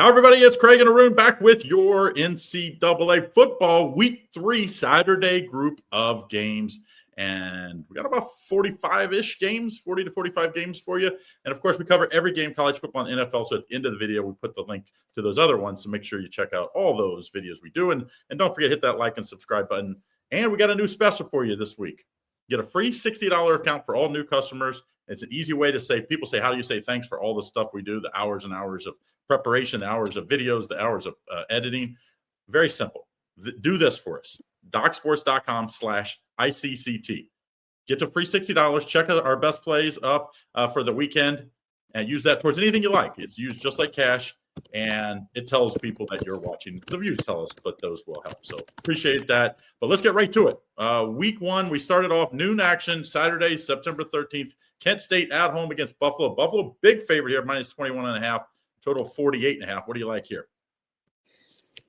How everybody, it's Craig and Arun back with your NCAA football week 3 Saturday group of games. And we got about 45-ish games, 40 to 45 games for you. And of course, we cover every game, college football and NFL. So at the end of the video, we put the link to those other ones. So make sure you check out all those videos we do. And don't forget, hit that like and subscribe button. And we got a new special for you this week. Get a free $60 account for all new customers. It's an easy way to say, people say, how do you say thanks for all the stuff we do, the hours and hours of preparation, the hours of videos, the hours of editing? Very simple. Do this for us. DocSports.com/ICCT. Get the free $60. Check out our best plays up for the weekend and use that towards anything you like. It's used just like cash, and it tells people that you're watching. The views tell us, but those will help. So appreciate that. But let's get right to it. Week 1, we started off noon action Saturday, September 13th. Kent State at home against Buffalo. Buffalo, big favorite here, minus 21.5, total 48.5. What do you like here?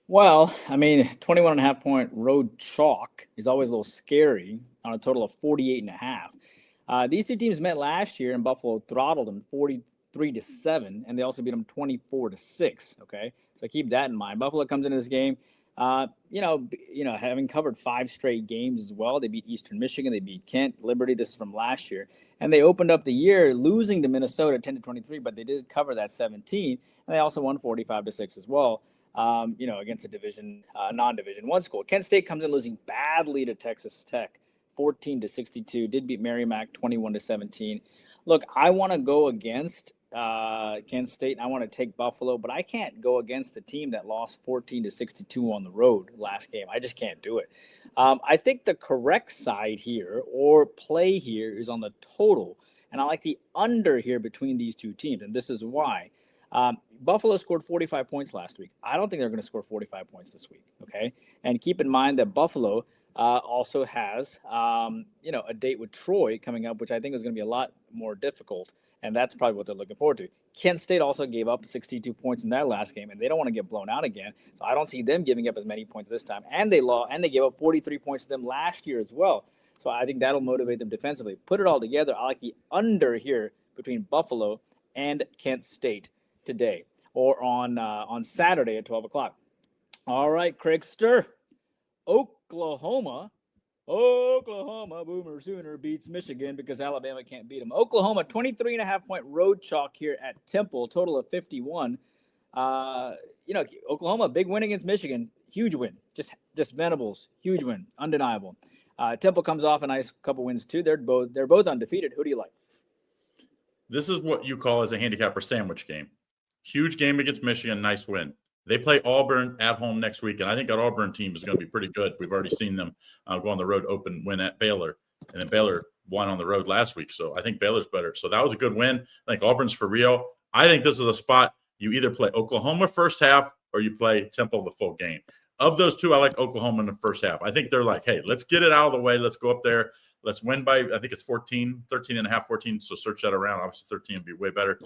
Well, I mean, 21.5-point road chalk is always a little scary on a total of 48.5. These two teams met last year, and Buffalo throttled them 43-7, and they also beat them 24-6. Okay, so keep that in mind. Buffalo comes into this game, having covered 5 straight games as well. They beat Eastern Michigan, they beat Kent, Liberty. This is from last year, and they opened up the year losing to Minnesota 10-23, but they did cover that 17, and they also won 45-6 as well. Against a non-division 1 school. Kent State comes in losing badly to Texas Tech, 14-62. Did beat Merrimack 21-17. Look, I want to go against Kent State, and I want to take Buffalo, but I can't go against a team that lost 14-62 on the road last game. I just can't do it. I think the correct side here or play here is on the total, and I like the under here between these two teams, and this is why. Buffalo scored 45 points last week. I don't think they're going to score 45 points this week, okay? And keep in mind that Buffalo also has, a date with Troy coming up, which I think is going to be a lot more difficult, and that's probably what they're looking forward to. Kent State also gave up 62 points in their last game, and they don't want to get blown out again, so I don't see them giving up as many points this time. And they gave up 43 points to them last year as well, so I think that'll motivate them defensively. Put it all together, I like the under here between Buffalo and Kent State today, or on Saturday at 12 o'clock. All right, Craigster. Oklahoma, Boomer Sooner beats Michigan because Alabama can't beat them. Oklahoma, 23.5-point road chalk here at Temple, total of 51. Oklahoma, big win against Michigan, huge win. Just Venables, huge win, undeniable. Temple comes off a nice couple wins too. They're both undefeated. Who do you like? This is what you call as a handicapper sandwich game. Huge game against Michigan, nice win. They play Auburn at home next week, and I think that Auburn team is going to be pretty good. We've already seen them go on the road, open win at Baylor, and then Baylor won on the road last week. So I think Baylor's better. So that was a good win. I think Auburn's for real. I think this is a spot you either play Oklahoma first half or you play Temple the full game. Of those two, I like Oklahoma in the first half. I think they're like, hey, let's get it out of the way. Let's go up there. Let's win by, I think it's 13.5, 14. So search that around. Obviously, 13 would be way better.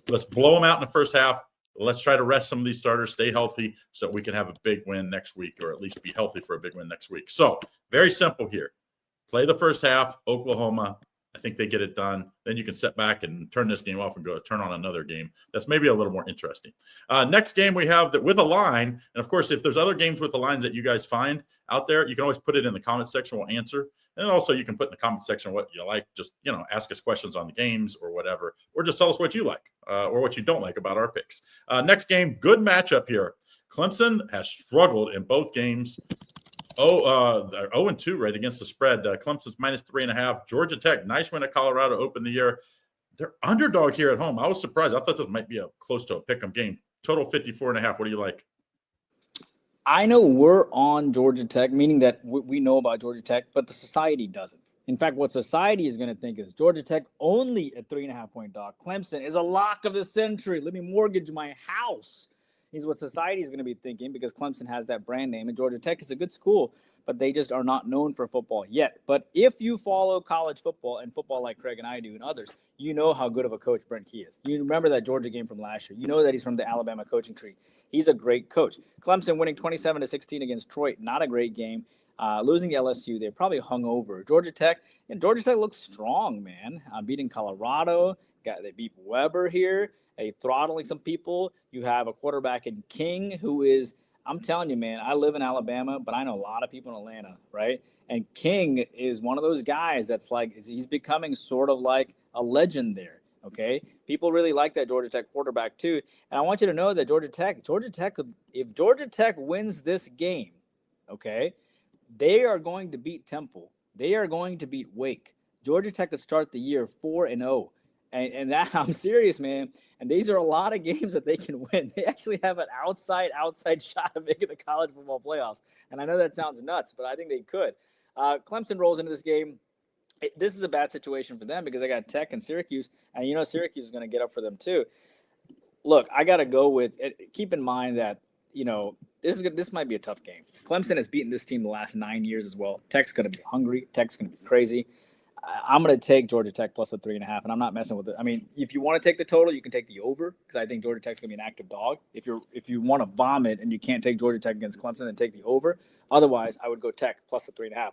Let's blow them out in the first half. Let's try to rest some of these starters, stay healthy, so we can have a big win next week, or at least be healthy for a big win next week. So very simple here. Play the first half, Oklahoma. I think they get it done. Then you can sit back and turn this game off and go turn on another game. That's maybe a little more interesting. Next game we have that with a line. And, of course, if there's other games with the lines that you guys find out there, you can always put it in the comment section. We'll answer. And also you can put in the comment section what you like. Just, ask us questions on the games or whatever. Or just tell us what you like or what you don't like about our picks. Next game, good matchup here. Clemson has struggled in both games. They're 0-2 right against the spread. Clemson's minus 3.5. Georgia Tech, nice win at Colorado, opened the year. They're underdog here at home. I was surprised. I thought this might be close to a pick 'em game. Total 54.5. What do you like? I know we're on Georgia Tech, meaning that we know about Georgia Tech, but the society doesn't. In fact, what society is going to think is Georgia Tech only a 3.5-point dog. Clemson is a lock of the century. Let me mortgage my house. Is what society is going to be thinking, because Clemson has that brand name, and Georgia Tech is a good school, but they just are not known for football yet. But if you follow college football and football like Craig and I do and others, you know how good of a coach Brent Key is. You remember that Georgia game from last year. You know that he's from the Alabama coaching tree. He's a great coach. Clemson winning 27-16 against Troy, not a great game. Losing to LSU, they're probably hungover. Georgia Tech looks strong, man. Beating Colorado. They beat Weber here. throttling some people. You have a quarterback in King who is, I'm telling you, man, I live in Alabama, but I know a lot of people in Atlanta, right? And King is one of those guys that's like, he's becoming sort of like a legend there, okay? People really like that Georgia Tech quarterback too. And I want you to know that Georgia Tech, if Georgia Tech wins this game, okay, they are going to beat Temple. They are going to beat Wake. Georgia Tech could start the year 4-0. And that, I'm serious, man. And these are a lot of games that they can win. They actually have an outside shot of making the college football playoffs. And I know that sounds nuts, but I think they could. Clemson rolls into this game. This is a bad situation for them because they got Tech and Syracuse. And you know Syracuse is going to get up for them too. Look, I got to go with – keep in mind that, you know, this might be a tough game. Clemson has beaten this team the last 9 years as well. Tech's going to be hungry. Tech's going to be crazy. I'm going to take Georgia Tech plus a 3.5, and I'm not messing with it. I mean, if you want to take the total, you can take the over because I think Georgia Tech's going to be an active dog. If you want to vomit and you can't take Georgia Tech against Clemson, then take the over. Otherwise, I would go Tech plus a 3.5.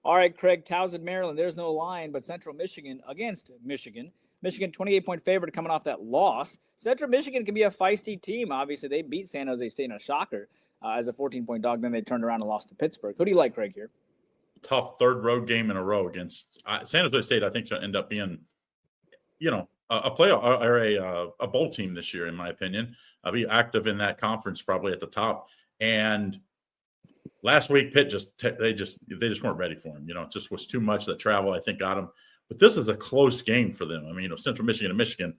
All right, Craig, Towson, Maryland. There's no line, but Central Michigan against Michigan. Michigan, 28-point favorite coming off that loss. Central Michigan can be a feisty team. Obviously, they beat San Jose State in a shocker as a 14-point dog. Then they turned around and lost to Pittsburgh. Who do you like, Craig, here? Tough third road game in a row against San Jose State. I think to end up being, you know, a playoff or a bowl team this year, in my opinion. Be active in that conference, probably at the top. And last week, Pitt they just weren't ready for him. You know, it just was too much. That travel, I think, got him. But this is a close game for them. I mean, you know, Central Michigan and Michigan,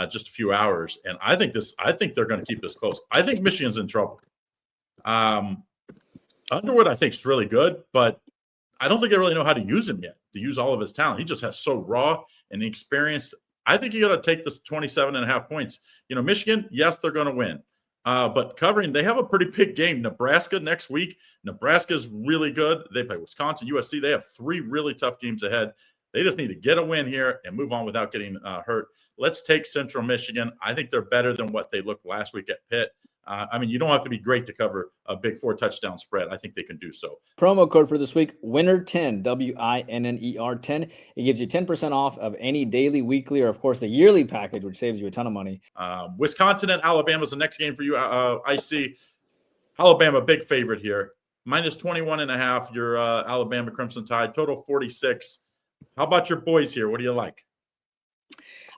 just a few hours, and I think they're going to keep this close. I think Michigan's in trouble. Underwood, I think, is really good, but I don't think they really know how to use him yet, to use all of his talent. He just has so raw and experienced. I think you got to take this 27.5 points. You know, Michigan, yes, they're going to win. But covering, they have a pretty big game. Nebraska next week. Nebraska's really good. They play Wisconsin, USC. They have 3 really tough games ahead. They just need to get a win here and move on without getting hurt. Let's take Central Michigan. I think they're better than what they looked last week at Pitt. I mean, you don't have to be great to cover a big 4-touchdown spread. I think they can do so. Promo code for this week, WINNER10, WINNER 10. It gives you 10% off of any daily, weekly, or, of course, the yearly package, which saves you a ton of money. Wisconsin and Alabama is the next game for you. I see Alabama, big favorite here. Minus 21.5, your Alabama Crimson Tide. Total 46. How about your boys here? What do you like?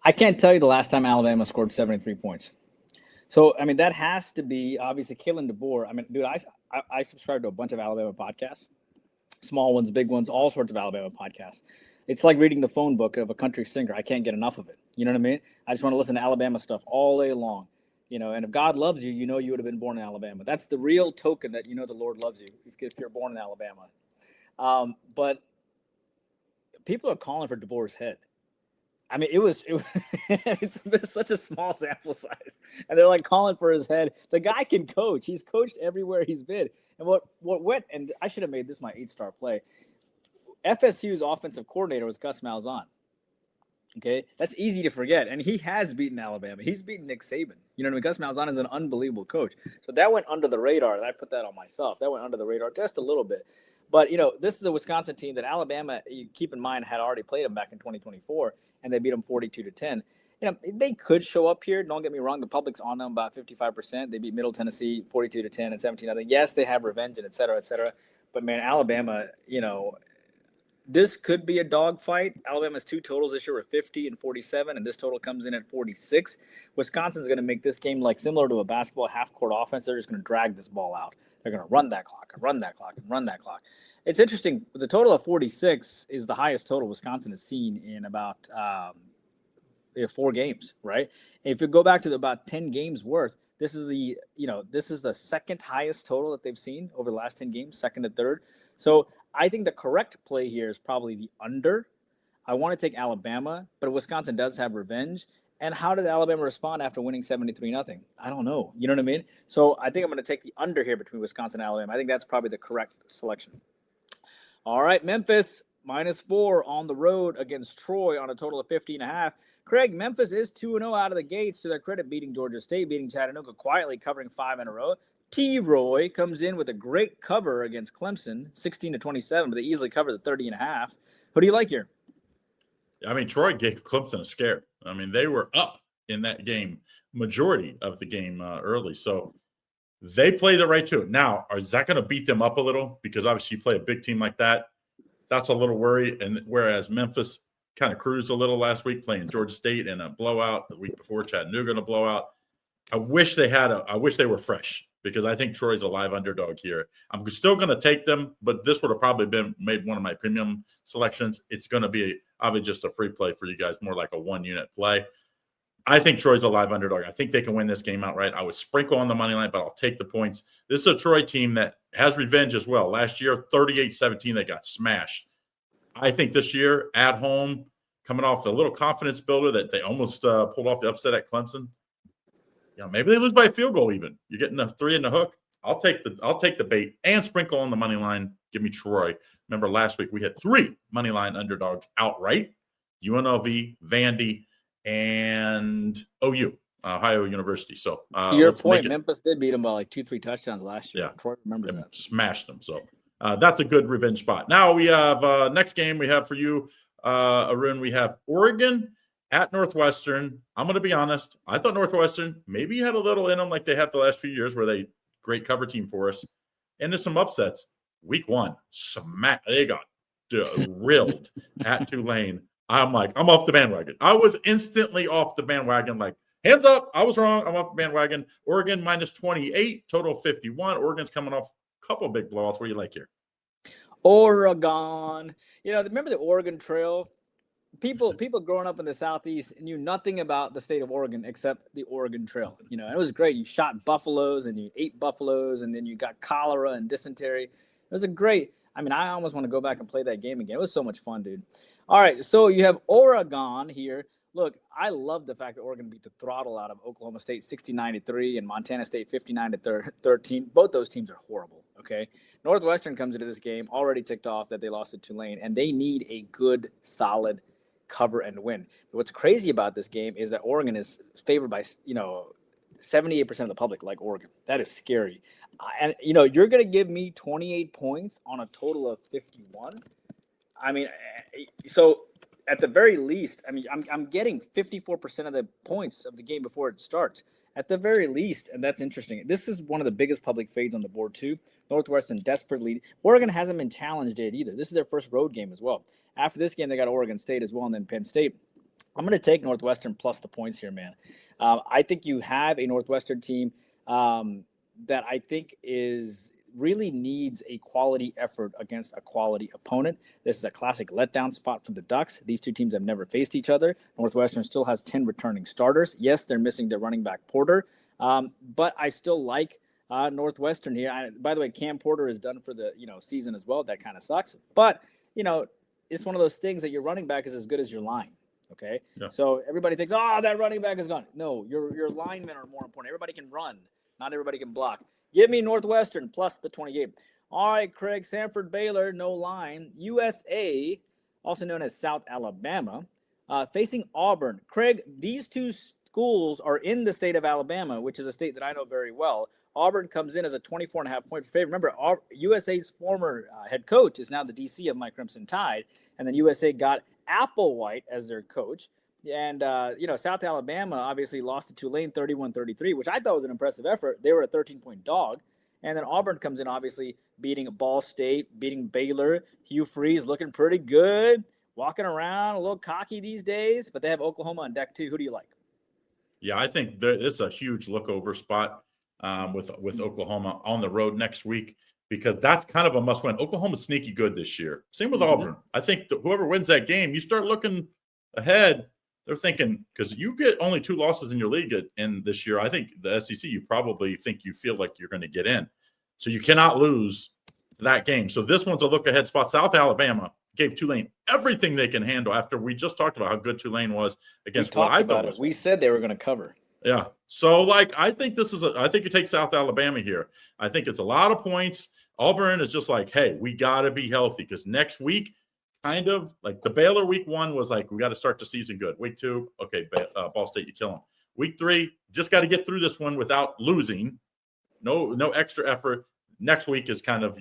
I can't tell you the last time Alabama scored 73 points. So, I mean, that has to be, obviously, Kalen DeBoer. I mean, dude, I subscribe to a bunch of Alabama podcasts, small ones, big ones, all sorts of Alabama podcasts. It's like reading the phone book of a country singer. I can't get enough of it. You know what I mean? I just want to listen to Alabama stuff all day long. You know, and if God loves you, you know you would have been born in Alabama. That's the real token that you know the Lord loves you if you're born in Alabama. But people are calling for DeBoer's head. I mean, it's been such a small sample size, and they're like calling for his head. The guy can coach. He's coached everywhere he's been. And what went, and I should have made this my 8-star play. FSU's offensive coordinator was Gus Malzahn. Okay, that's easy to forget, and he has beaten Alabama. He's beaten Nick Saban. You know what I mean? Gus Malzahn is an unbelievable coach. So that went under the radar. I put that on myself. That went under the radar just a little bit. But, you know, this is a Wisconsin team that Alabama, you keep in mind, had already played them back in 2024, and they beat them 42-10. You know, they could show up here. Don't get me wrong. The public's on them about 55%. They beat Middle Tennessee 42-10 and 17-0. Yes, they have revenge and et cetera, et cetera. But, man, Alabama, you know, this could be a dogfight. Alabama's 2 totals this year were 50 and 47, and this total comes in at 46. Wisconsin's going to make this game like similar to a basketball half-court offense. They're just going to drag this ball out. They're going to run that clock and run that clock and run that clock. It's interesting. The total of 46 is the highest total Wisconsin has seen in about 4 games, right? And if you go back to about 10 games worth, this is the second highest total that they've seen over the last 10 games, second to third. So I think the correct play here is probably the under. I want to take Alabama, but Wisconsin does have revenge. And how did Alabama respond after winning 73-0? I don't know. You know what I mean? So I think I'm going to take the under here between Wisconsin and Alabama. I think that's probably the correct selection. All right, Memphis, -4 on the road against Troy on a total of 50.5. Craig, Memphis is 2-0 out of the gates, to their credit, beating Georgia State, beating Chattanooga, quietly covering 5 in a row. T-Roy comes in with a great cover against Clemson, 16-27, but they easily covered the 30.5. Who do you like here? I mean, Troy gave Clemson a scare. I mean, they were up in that game majority of the game early. So they played it right too. Now, is that going to beat them up a little? Because obviously you play a big team like that. That's a little worry. And whereas Memphis kind of cruised a little last week playing Georgia State in a blowout, the week before Chattanooga in a blowout. I wish they were fresh, because I think Troy's a live underdog here. I'm still going to take them, but this would have probably been made one of my premium selections. It's going to be obviously just a free play for you guys, more like a 1-unit play. I think Troy's a live underdog. I think they can win this game outright. I would sprinkle on the money line, but I'll take the points. This is a Troy team that has revenge as well. Last year, 38-17, they got smashed. I think this year, at home, coming off the little confidence builder that they almost pulled off the upset at Clemson. Maybe they lose by a field goal even. You're getting a 3 in the hook. I'll take the bait and sprinkle on the money line. Give me Troy. Remember last week we had 3 money line underdogs outright: UNLV, Vandy, and OU, Ohio University. So to your point, Memphis did beat them by like 2-3 touchdowns last year. Yeah, Troy remembers that. Smashed them. So that's a good revenge spot. Now we have next game we have for you, Arun. We have Oregon at Northwestern. I'm going to be honest. I thought Northwestern maybe had a little in them like they have the last few years, where they great cover team for us. And there's some upsets. Week 1, they got drilled at Tulane. I'm off the bandwagon. I was instantly off the bandwagon. Like, hands up, I was wrong. I'm off the bandwagon. Oregon minus 28, total 51. Oregon's coming off a couple of big blowouts. What do you like here? Oregon. Remember the Oregon Trail? People growing up in the Southeast knew nothing about the state of Oregon except the Oregon Trail. It was great. You shot buffaloes and you ate buffaloes, and then you got cholera and dysentery. It was I almost want to go back and play that game again. It was so much fun, dude. All right, so you have Oregon here. Look, I love the fact that Oregon beat the throttle out of Oklahoma State 69-3 and Montana State 59-13. Both those teams are horrible, okay? Northwestern comes into this game already ticked off that they lost to Tulane, and they need a good, solid cover and win. What's crazy about this game is that Oregon is favored by 78% of the public like Oregon. That is scary. And you're going to give me 28 points on a total of 51. So at the very least, I'm getting 54% of the points of the game before it starts. At the very least, and that's interesting. This is one of the biggest public fades on the board too. Northwestern desperately. Oregon hasn't been challenged yet either. This is their first road game as well. After this game, they got Oregon State as well, and then Penn State. I'm going to take Northwestern plus the points here, man. I think you have a Northwestern team that I think really needs a quality effort against a quality opponent. This is a classic letdown spot for the Ducks. These two teams have never faced each other. Northwestern still has 10 returning starters. Yes, they're missing their running back Porter, but I still like Northwestern here. By the way, Cam Porter is done for the season as well. That kind of sucks, but it's one of those things that your running back is as good as your line. Okay, yeah. So everybody thinks, that running back is gone. No, your linemen are more important. Everybody can run, not everybody can block. Give me Northwestern plus the 28. All right, Craig, Sanford Baylor, no line. USA, also known as South Alabama, facing Auburn. Craig, these two schools are in the state of Alabama, which is a state that I know very well. Auburn comes in as a 24.5-point favorite. Remember, USA's former head coach is now the DC of my Crimson Tide, and then USA got Applewhite as their coach. And, South Alabama obviously lost to Tulane 31-33, which I thought was an impressive effort. They were a 13-point dog. And then Auburn comes in, obviously, beating Ball State, beating Baylor. Hugh Freeze looking pretty good, walking around, a little cocky these days. But they have Oklahoma on deck, too. Who do you like? Yeah, I think it's a huge lookover spot with Oklahoma on the road next week, because that's kind of a must-win. Oklahoma's sneaky good this year. Same with Auburn. I think that whoever wins that game, you start looking ahead. They're thinking, because you get only 2 losses in your league in this year. I think the SEC, you probably think you feel like you're going to get in. So you cannot lose that game. So this one's a look-ahead spot. South Alabama gave Tulane everything they can handle after we just talked about how good Tulane was against what I thought was. We said they were going to cover. Yeah. So, I think I think you take South Alabama here. I think it's a lot of points. Auburn is just like, hey, we got to be healthy, because next week, kind of like the Baylor week 1 was like, we got to start the season good. Week 2, okay, Ball State, you kill them. Week 3, just got to get through this one without losing. No extra effort. Next week is it kind of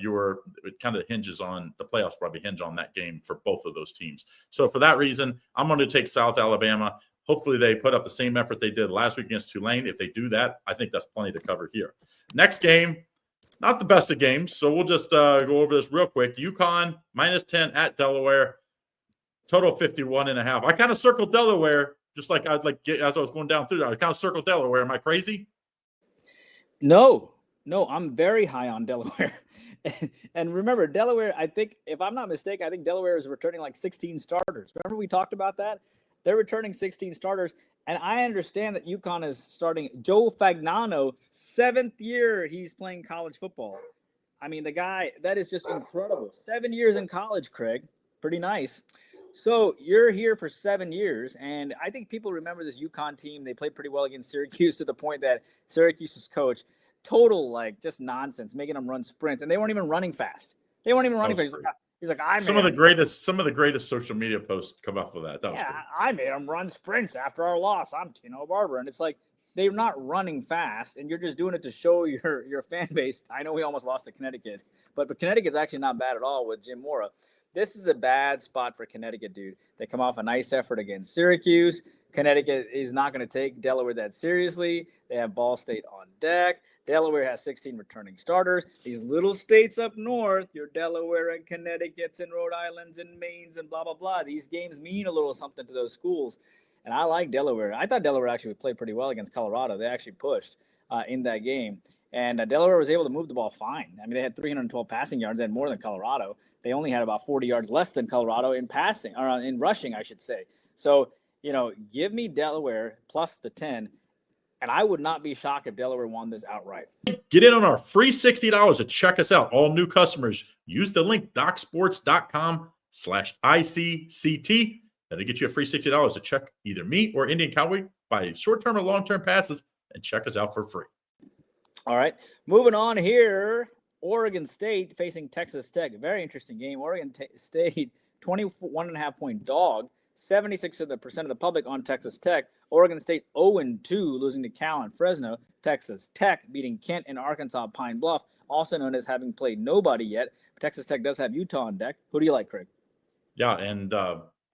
hinges on the playoffs, probably hinge on that game for both of those teams. So for that reason, I'm going to take South Alabama. Hopefully they put up the same effort they did last week against Tulane. If they do that, I think that's plenty to cover here. Next game, not the best of games, so we'll just go over this real quick. UConn -10 at Delaware, total 51.5. I kind of circled Delaware, just like as I was going down through that. I kind of circled Delaware. Am I crazy? No, I'm very high on Delaware. And remember, Delaware, I think, if I'm not mistaken, I think Delaware is returning like 16 starters. Remember we talked about that? They're returning 16 starters. And I understand that UConn is starting Joe Fagnano, 7th year he's playing college football. I mean, the guy, that is just incredible. 7 years in college, Craig. Pretty nice. So you're here for 7 years, and I think people remember this UConn team. They played pretty well against Syracuse to the point that Syracuse's coach, total like just nonsense, making them run sprints, and they weren't even running fast. He's like, some of the greatest social media posts come up with that. I made them run sprints after our loss. I'm Tino Barber, and it's like they're not running fast, and you're just doing it to show your fan base. I know we almost lost to Connecticut, but Connecticut's actually not bad at all with Jim Mora. This is a bad spot for Connecticut, dude. They come off a nice effort against Syracuse. Connecticut is not going to take Delaware that seriously. They have Ball State on deck. Delaware has 16 returning starters. These little states up north, your Delaware and Connecticut's and Rhode Island's and Maine's and blah, blah, blah. These games mean a little something to those schools. And I like Delaware. I thought Delaware actually would play pretty well against Colorado. They actually pushed in that game. And Delaware was able to move the ball fine. I mean, they had 312 passing yards. They had more than Colorado. They only had about 40 yards less than Colorado in passing, or in rushing, I should say. So, give me Delaware plus the 10. And I would not be shocked if Delaware won this outright. Get in on our free $60 to check us out. All new customers, use the link docsports.com/ICCT. That'll get you a free $60 to check either me or Indian Cowboy, buy short-term or long-term passes, and check us out for free. All right. Moving on here, Oregon State facing Texas Tech. Very interesting game. Oregon State, 21.5-point dog. 76% of the public on Texas Tech. Oregon State 0-2, losing to Cal and Fresno. Texas Tech beating Kent and Arkansas Pine Bluff, also known as having played nobody yet. But Texas Tech does have Utah on deck. Who do you like, Craig? Yeah, and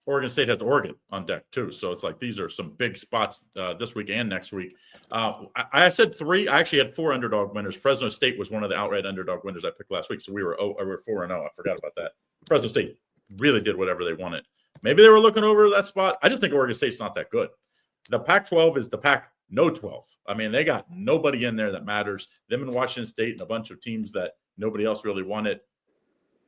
Oregon State has Oregon on deck too. So it's like these are some big spots this week and next week. I said 3. I actually had 4 underdog winners. Fresno State was one of the outright underdog winners I picked last week. So we were 4-0. I forgot about that. Fresno State really did whatever they wanted. Maybe they were looking over that spot. I just think Oregon State's not that good. The Pac-12 is the Pac-No-12. I mean, they got nobody in there that matters. Them and Washington State and a bunch of teams that nobody else really wanted.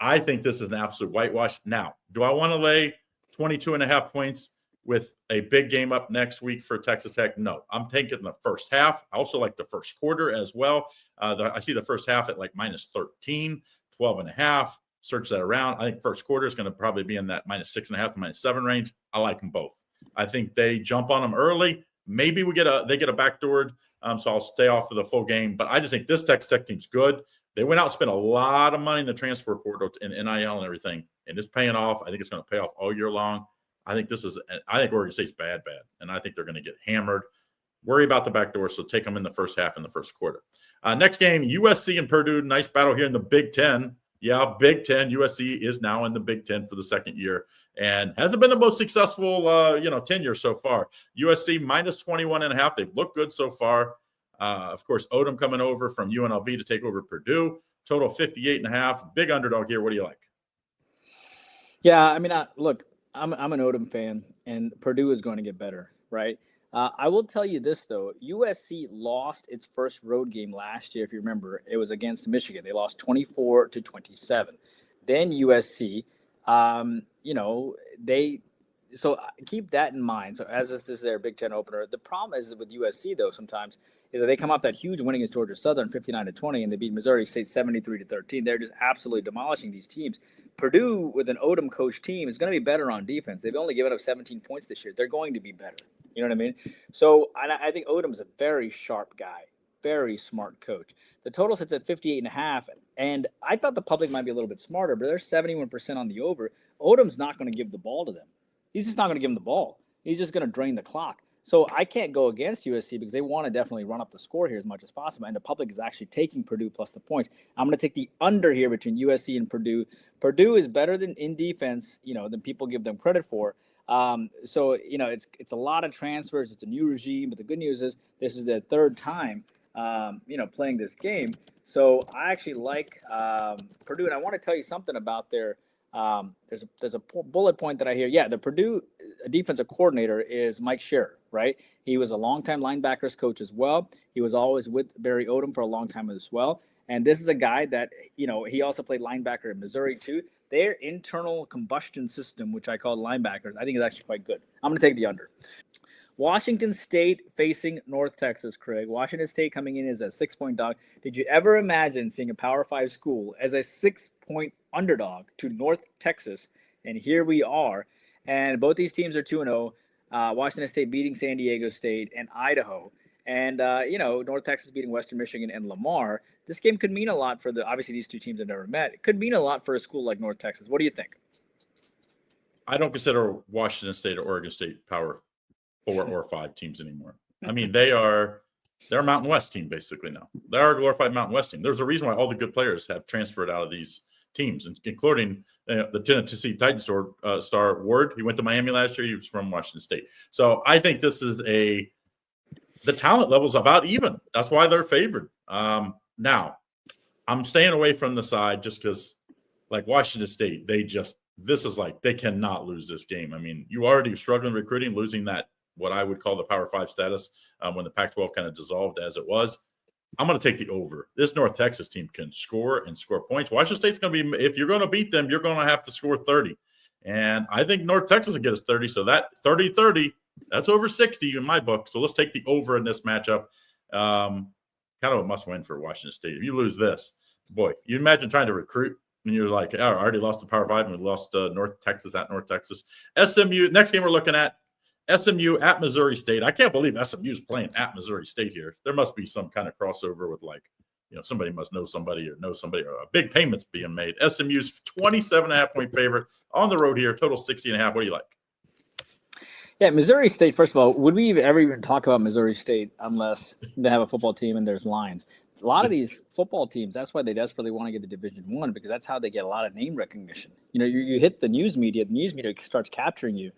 I think this is an absolute whitewash. Now, do I want to lay 22.5 points with a big game up next week for Texas Tech? No. I'm taking the first half. I also like the first quarter as well. I see the first half at like -13, 12.5. Search that around. I think first quarter is going to probably be in that -6.5 to -7 range. I like them both. I think they jump on them early. Maybe they get a backdoored, so I'll stay off for the full game. But I just think this Texas Tech team's good. They went out and spent a lot of money in the transfer portal and NIL and everything, and it's paying off. I think it's going to pay off all year long. I think Oregon State's bad, and I think they're going to get hammered. Worry about the backdoor, so take them in the first half and the first quarter. Next game, USC and Purdue. Nice battle here in the Big Ten. Yeah, Big Ten. USC is now in the Big Ten for the second year and hasn't been the most successful, tenure so far. USC -21.5. They've looked good so far. Of course, Odom coming over from UNLV to take over Purdue. Total 58.5. Big underdog here. What do you like? Yeah, I mean, look, I'm an Odom fan, and Purdue is going to get better, right? I will tell you this, though. USC lost its first road game last year, if you remember. It was against Michigan. They lost 24-27. Then USC, so keep that in mind. So as this is their Big Ten opener, the problem is with USC, though, sometimes is that they come off that huge win against Georgia Southern, 59-20, and they beat Missouri State 73-13. They're just absolutely demolishing these teams. Purdue, with an Odom coach team, is going to be better on defense. They've only given up 17 points this year. They're going to be better. You know what I mean? So I think Odom's a very sharp guy, very smart coach. The total sits at 58.5, and I thought the public might be a little bit smarter, but they're 71% on the over. Odom's not going to give the ball to them. He's just not going to give them the ball. He's just going to drain the clock. So I can't go against USC because they want to definitely run up the score here as much as possible, and the public is actually taking Purdue plus the points. I'm going to take the under here between USC and Purdue. Purdue is better than in defense, than people give them credit for. So it's a lot of transfers. It's a new regime, but the good news is this is their third time, playing this game. So I actually like Purdue, and I want to tell you something about their. There's a bullet point that I hear. Yeah, the Purdue defensive coordinator is Mike Scherer, right? He was a longtime linebackers coach as well. He was always with Barry Odom for a long time as well. And this is a guy that, he also played linebacker in Missouri too. Their internal combustion system, which I call linebackers, I think is actually quite good. I'm going to take the under. Washington State facing North Texas, Craig. Washington State coming in as a 6-point dog. Did you ever imagine seeing a Power 5 school as a 6-point underdog to North Texas? And here we are. And both these teams are 2-0. Washington State beating San Diego State and Idaho. And, North Texas beating Western Michigan and Lamar. This game could mean a lot for obviously these two teams have never met. It could mean a lot for a school like North Texas. What do you think? I don't consider Washington State or Oregon State Power 4 or 5 teams anymore. I mean, they're a Mountain West team basically now. They are a glorified Mountain West team. There's a reason why all the good players have transferred out of these teams, including the Tennessee Titans star Ward. He went to Miami last year. He was from Washington State. So I think this is the talent level is about even. That's why they're favored. Now, I'm staying away from the side just because, like Washington State, they cannot lose this game. I mean, you already struggling recruiting, losing that what I would call the Power 5 status when the Pac-12 kind of dissolved as it was. I'm going to take the over. This North Texas team can score and score points. Washington State's going to be, if you're going to beat them, you're going to have to score 30. And I think North Texas will get us 30. So that 30-30, that's over 60 in my book. So let's take the over in this matchup. Kind of a must-win for Washington State. If you lose this, boy, you imagine trying to recruit and you're like, I already lost the Power 5 and we lost North Texas at North Texas. SMU, next game we're looking at, SMU at Missouri State. I can't believe SMU's playing at Missouri State here. There must be some kind of crossover with somebody must know somebody or a big payment's being made. SMU's 27.5-point favorite on the road here, total 60.5. What do you like? Yeah, Missouri State, first of all, would we ever even talk about Missouri State unless they have a football team and there's lines? A lot of these football teams, that's why they desperately want to get to Division I, because that's how they get a lot of name recognition. You hit the news media starts capturing you.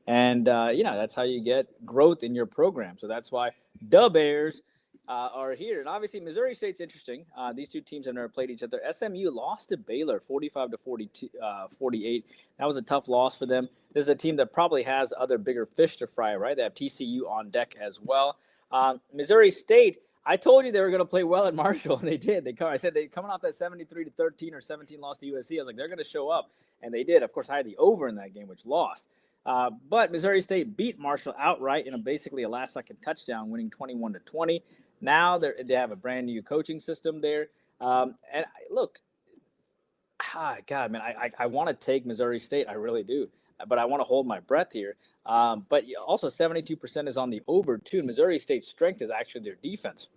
And, that's how you get growth in your program. So that's why the Bears are here. And obviously, Missouri State's interesting. These two teams have never played each other. SMU lost to Baylor 45-48. That was a tough loss for them. This is a team that probably has other bigger fish to fry, right? They have TCU on deck as well. Missouri State, I told you they were going to play well at Marshall, and they did. I said they coming off that 73-13 or 17 loss to USC. I was like, they're going to show up, and they did. Of course, I had the over in that game, which lost. But Missouri State beat Marshall outright in basically a last-second touchdown, winning 21-20. Now they have a brand new coaching system there. God, man, I want to take Missouri State. I really do. But I want to hold my breath here. But also 72% is on the over, too. Missouri State's strength is actually their defense.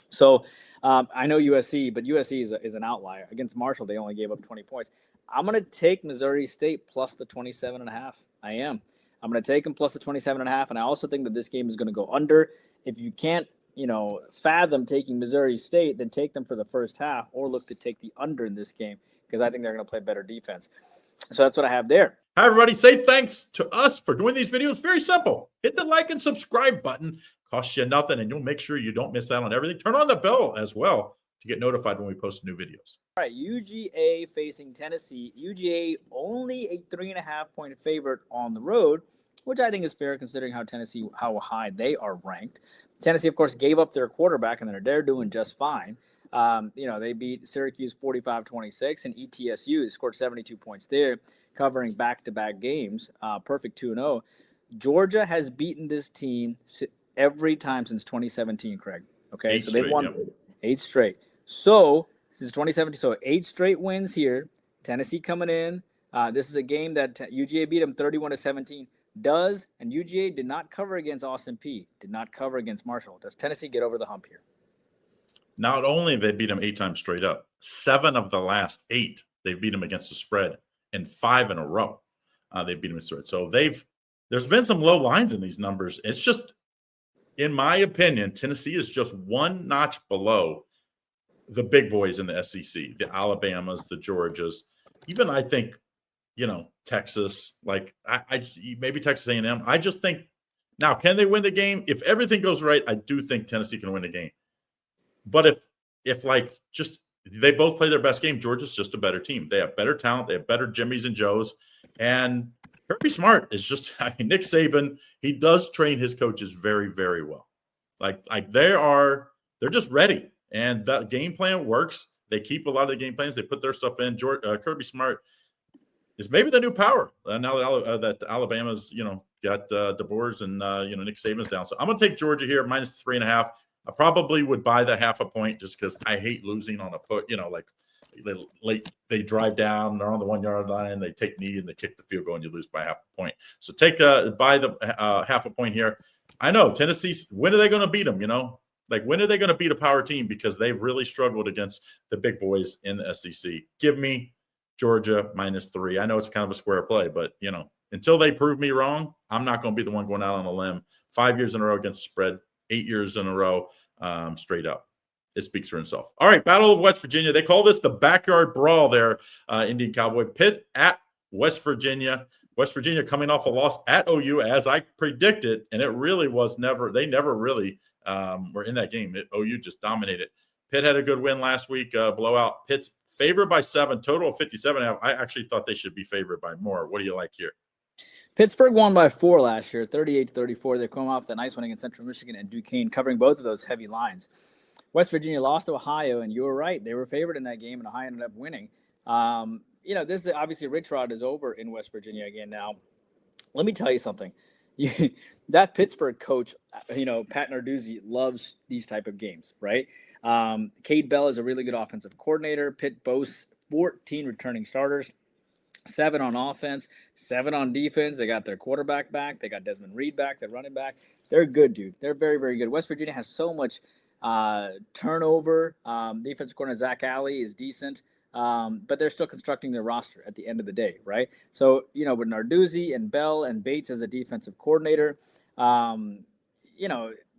So I know USC, but USC is an outlier. Against Marshall, they only gave up 20 points. I'm going to take Missouri State plus the 27.5. I am. I'm going to take them plus the 27.5. And I also think that this game is going to go under. If you can't, fathom taking Missouri State, then take them for the first half or look to take the under in this game because I think they're going to play better defense. So that's what I have there. Hi, everybody. Say thanks to us for doing these videos. Very simple. Hit the like and subscribe button. Costs you nothing, and you'll make sure you don't miss out on everything. Turn on the bell as well to get notified when we post new videos. All right, UGA facing Tennessee. UGA only a 3.5-point favorite on the road, which I think is fair considering how high they are ranked. Tennessee, of course, gave up their quarterback, and they're doing just fine. They beat Syracuse 45-26, and ETSU scored 72 points there, covering back-to-back games. Perfect 2-0. Georgia has beaten this team every time since 2017, Craig. Okay, so they've won 8 straight. So since 2017, so 8 straight wins here. Tennessee coming in. This is a game that UGA beat them 31-17. And UGA did not cover against Austin Peay, did not cover against Marshall. Does Tennessee get over the hump here? Not only have they beat them 8 times straight up, 7 of the last 8 they beat them against the spread, and 5 in a row they beat them straight. So there's been some low lines in these numbers. It's just, in my opinion, Tennessee is just one notch below the big boys in the SEC, the Alabamas, the Georgias. Even I think Texas. Like I maybe Texas A&M. I just think now, can they win the game? If everything goes right, I do think Tennessee can win the game. But if like just they both play their best game, Georgia's just a better team. They have better talent. They have better Jimmies and Joes. And Kirby Smart is just, Nick Saban, he does train his coaches very, very well. Like they're just ready. And that game plan works. They keep a lot of the game plans. They put their stuff in. Kirby Smart is maybe the new power now that Alabama's, got DeBoer's and, Nick Saban's down. So I'm going to take Georgia here, minus 3.5. I probably would buy the half a point just because I hate losing on a foot, like they drive down, they're on the 1 yard line, they take knee and they kick the field goal and you lose by half a point. So buy the half a point here. I know Tennessee, when are they going to beat them? When are they going to beat a power team? Because they've really struggled against the big boys in the SEC. Give me Georgia minus 3. I know it's kind of a square play, but until they prove me wrong, I'm not going to be the one going out on a limb. 5 years in a row against the spread, 8 years in a row, straight up. It speaks for itself. All right, Battle of West Virginia. They call this the backyard brawl there, Indian Cowboy. Pitt at West Virginia. West Virginia coming off a loss at OU, as I predicted, and it really was they never really were in that game. OU just dominated. Pitt had a good win last week, blowout. Pitt's favored by 7, total of 57. I actually thought they should be favored by more. What do you like here? Pittsburgh won by 4 last year, 38-34. They come off the nice win against Central Michigan and Duquesne, covering both of those heavy lines. West Virginia lost to Ohio, and you were right. They were favored in that game, and Ohio ended up winning. This is obviously Rich Rod is over in West Virginia again now. Let me tell you something. That Pittsburgh coach, Pat Narduzzi, loves these type of games, right? Cade Bell is a really good offensive coordinator. Pitt boasts 14 returning starters. 7 on offense, 7 on defense. They got their quarterback back. They got Desmond Reed back, their running back. They're good, dude. They're very, very good. West Virginia has so much turnover. Defensive coordinator Zach Alley is decent, but they're still constructing their roster at the end of the day, right? So, with Narduzzi and Bell and Bates as a defensive coordinator,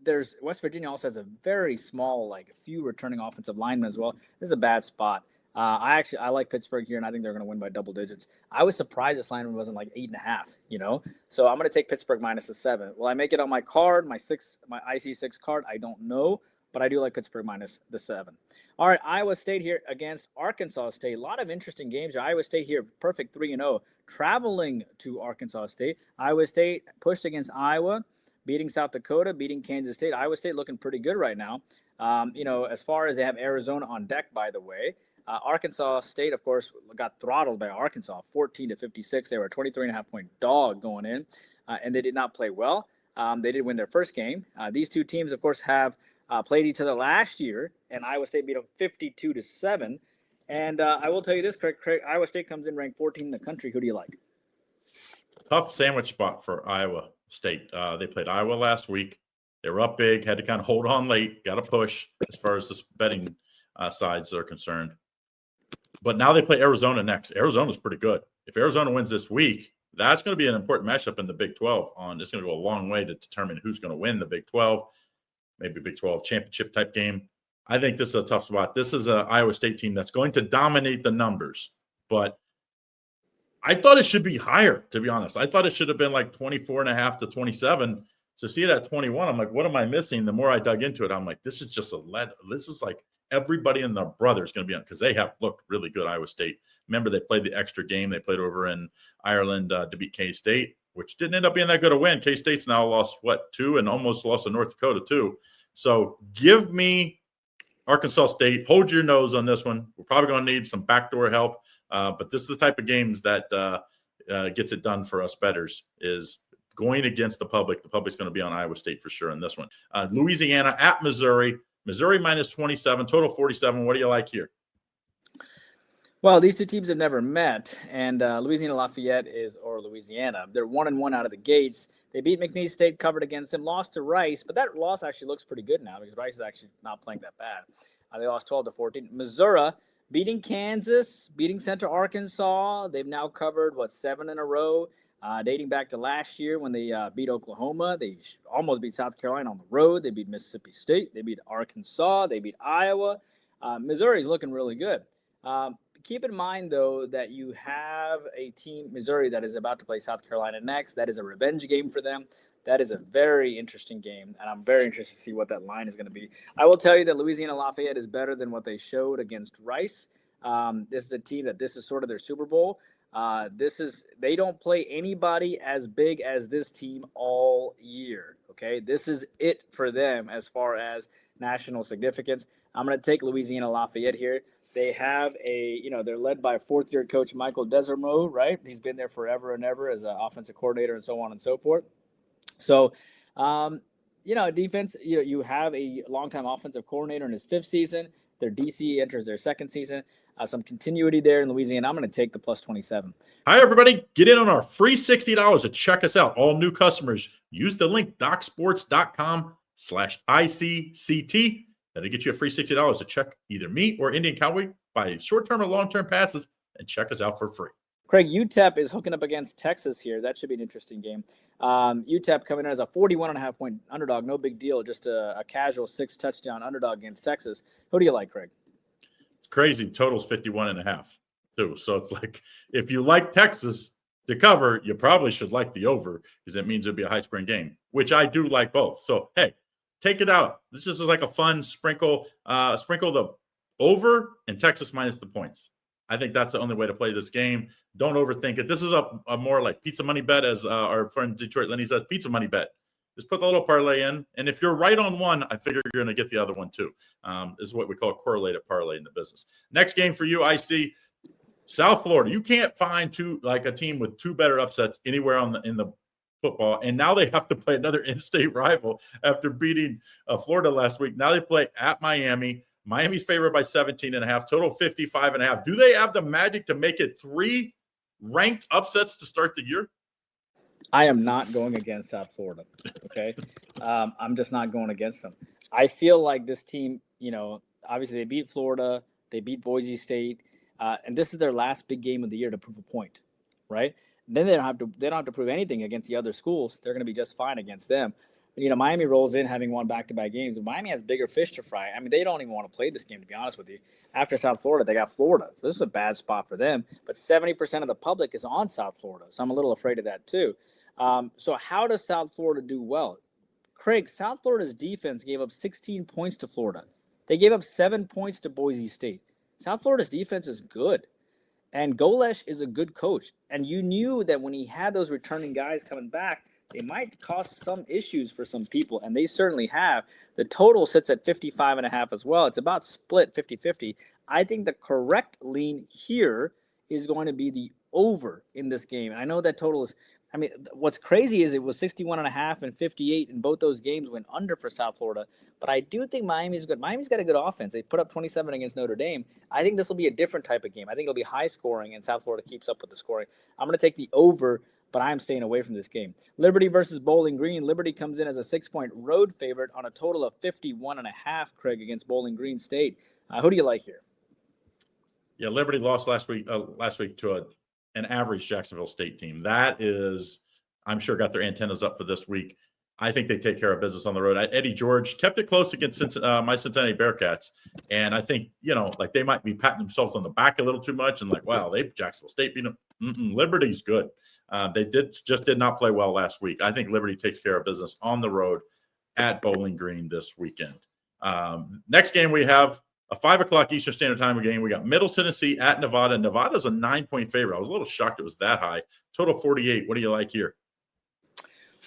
there's West Virginia also has a very small, few returning offensive linemen as well. This is a bad spot. I like Pittsburgh here, and I think they're going to win by double digits. I was surprised this line wasn't 8.5, So I'm going to take Pittsburgh minus 7. Will I make it on my card, my IC6 card? I don't know, but I do like Pittsburgh minus 7. All right, Iowa State here against Arkansas State. A lot of interesting games. Iowa State here, perfect 3-0, traveling to Arkansas State. Iowa State pushed against Iowa, beating South Dakota, beating Kansas State. Iowa State looking pretty good right now. As far as they have Arizona on deck, by the way. Arkansas State, of course, got throttled by Arkansas, 14-56. They were a 23.5-point dog going in, and they did not play well. They did win their first game. These two teams, of course, have played each other last year, and Iowa State beat them 52-7. And I will tell you this, Craig, Iowa State comes in ranked 14 in the country. Who do you like? Tough sandwich spot for Iowa State. They played Iowa last week. They were up big, had to kind of hold on late, got to push as far as the betting sides are concerned. But now they play Arizona next. Arizona's pretty good. If Arizona wins this week, that's going to be an important matchup in the Big 12. It's going to go a long way to determine who's going to win the Big 12, maybe Big 12 championship type game. I think this is a tough spot. This is an Iowa State team that's going to dominate the numbers, but I thought it should be higher, to be honest. I thought it should have been 24.5 to 27. To see it at 21, I'm like, what am I missing? The more I dug into it, I'm like, this is just this is everybody and their brother is going to be on, because they have looked really good, Iowa State. Remember, they played the extra game. They played over in Ireland to beat K-State, which didn't end up being that good a win. K-State's now lost, 2, and almost lost to North Dakota, too. So give me Arkansas State. Hold your nose on this one. We're probably going to need some backdoor help, but this is the type of games that gets it done for us bettors, is going against the public. The public's going to be on Iowa State for sure in this one. Louisiana at Missouri. Missouri minus 27, total 47. What do you like here? Well, these two teams have never met, and Louisiana Lafayette or Louisiana. They're 1-1 out of the gates. They beat McNeese State, covered against them, lost to Rice, but that loss actually looks pretty good now because Rice is actually not playing that bad. They lost 12-14. Missouri beating Kansas, beating Central Arkansas. They've now covered, 7 in a row, dating back to last year when they beat Oklahoma. They almost beat South Carolina on the road. They beat Mississippi State. They beat Arkansas. They beat Iowa. Missouri's looking really good. keep in mind, though, that you have a team, Missouri, that is about to play South Carolina next. That is a revenge game for them. That is a very interesting game, and I'm very interested to see what that line is going to be. I will tell you that Louisiana Lafayette is better than what they showed against Rice. This is a team that this is sort of their Super Bowl. They don't play anybody as big as this team all year. Okay, this is it for them as far as national significance. I'm going to take Louisiana Lafayette here. They have they're led by fourth-year coach Michael Desormeaux, right? He's been there forever and ever as an offensive coordinator and so on and so forth. So, defense, you have a longtime offensive coordinator in his fifth season. Their DC enters their second season. Some continuity there in Louisiana. I'm going to take the plus 27. Hi, everybody. Get in on our free $60 to check us out. All new customers, use the link docsports.com/ICCT. That'll get you a free $60 to check either me or Indian Cowboy, buy short-term or long-term passes, and check us out for free. Craig, UTEP is hooking up against Texas here. That should be an interesting game. UTEP coming in as a 41.5-point underdog. No big deal. Just a casual 6-touchdown underdog against Texas. Who do you like, Craig? It's crazy. Total's 51.5 too. So it's like, if you like Texas to cover, you probably should like the over, because it means it'll be a high-scoring game, which I do like both. So, hey, take it out. This is like a fun sprinkle the over and Texas minus the points. I think that's the only way to play this game. Don't overthink it. This is a more like pizza money bet, as our friend Detroit Lenny says, pizza money bet. Just put the little parlay in, and if you're right on one, I figure you're going to get the other one too. This is what we call a correlated parlay in the business. Next game for you, I see South Florida. You can't find a team with two better upsets anywhere in the football, and now they have to play another in-state rival after beating Florida last week. Now they play at Miami. Miami's favored by 17.5, total 55.5. Do they have the magic to make it 3 ranked upsets to start the year? I am not going against South Florida. Okay. I'm just not going against them. I feel like this team, obviously they beat Florida, they beat Boise State, and this is their last big game of the year to prove a point, right? Then they don't have to prove anything against the other schools. They're going to be just fine against them. Miami rolls in having won back-to-back games. Miami has bigger fish to fry. I mean, they don't even want to play this game, to be honest with you. After South Florida, they got Florida. So this is a bad spot for them. But 70% of the public is on South Florida. So I'm a little afraid of that too. So how does South Florida do well? Craig, South Florida's defense gave up 16 points to Florida. They gave up 7 points to Boise State. South Florida's defense is good. And Golesh is a good coach. And you knew that when he had those returning guys coming back, they might cause some issues for some people, and they certainly have. The total sits at 55.5 as well. It's about split 50-50. I think the correct lean here is going to be the over in this game. And I know that total is, what's crazy is it was 61.5 and 58, and both those games went under for South Florida. But I do think Miami's good. Miami's got a good offense. They put up 27 against Notre Dame. I think this will be a different type of game. I think it'll be high scoring, and South Florida keeps up with the scoring. I'm going to take the over, but I'm staying away from this game. Liberty versus Bowling Green. Liberty comes in as a 6-point road favorite on a total of 51.5, Craig, against Bowling Green State. Who do you like here? Yeah, Liberty lost last week to an average Jacksonville State team. That is, I'm sure, got their antennas up for this week. I think they take care of business on the road. Eddie George kept it close against my Cincinnati Bearcats. And I think, they might be patting themselves on the back a little too much and wow, Jacksonville State beat them. Liberty's good. They did not play well last week. I think Liberty takes care of business on the road at Bowling Green this weekend. Next game we have a 5:00 Eastern Standard Time game. We got Middle Tennessee at Nevada. Nevada's a 9-point favorite. I was a little shocked it was that high. Total 48. What do you like here?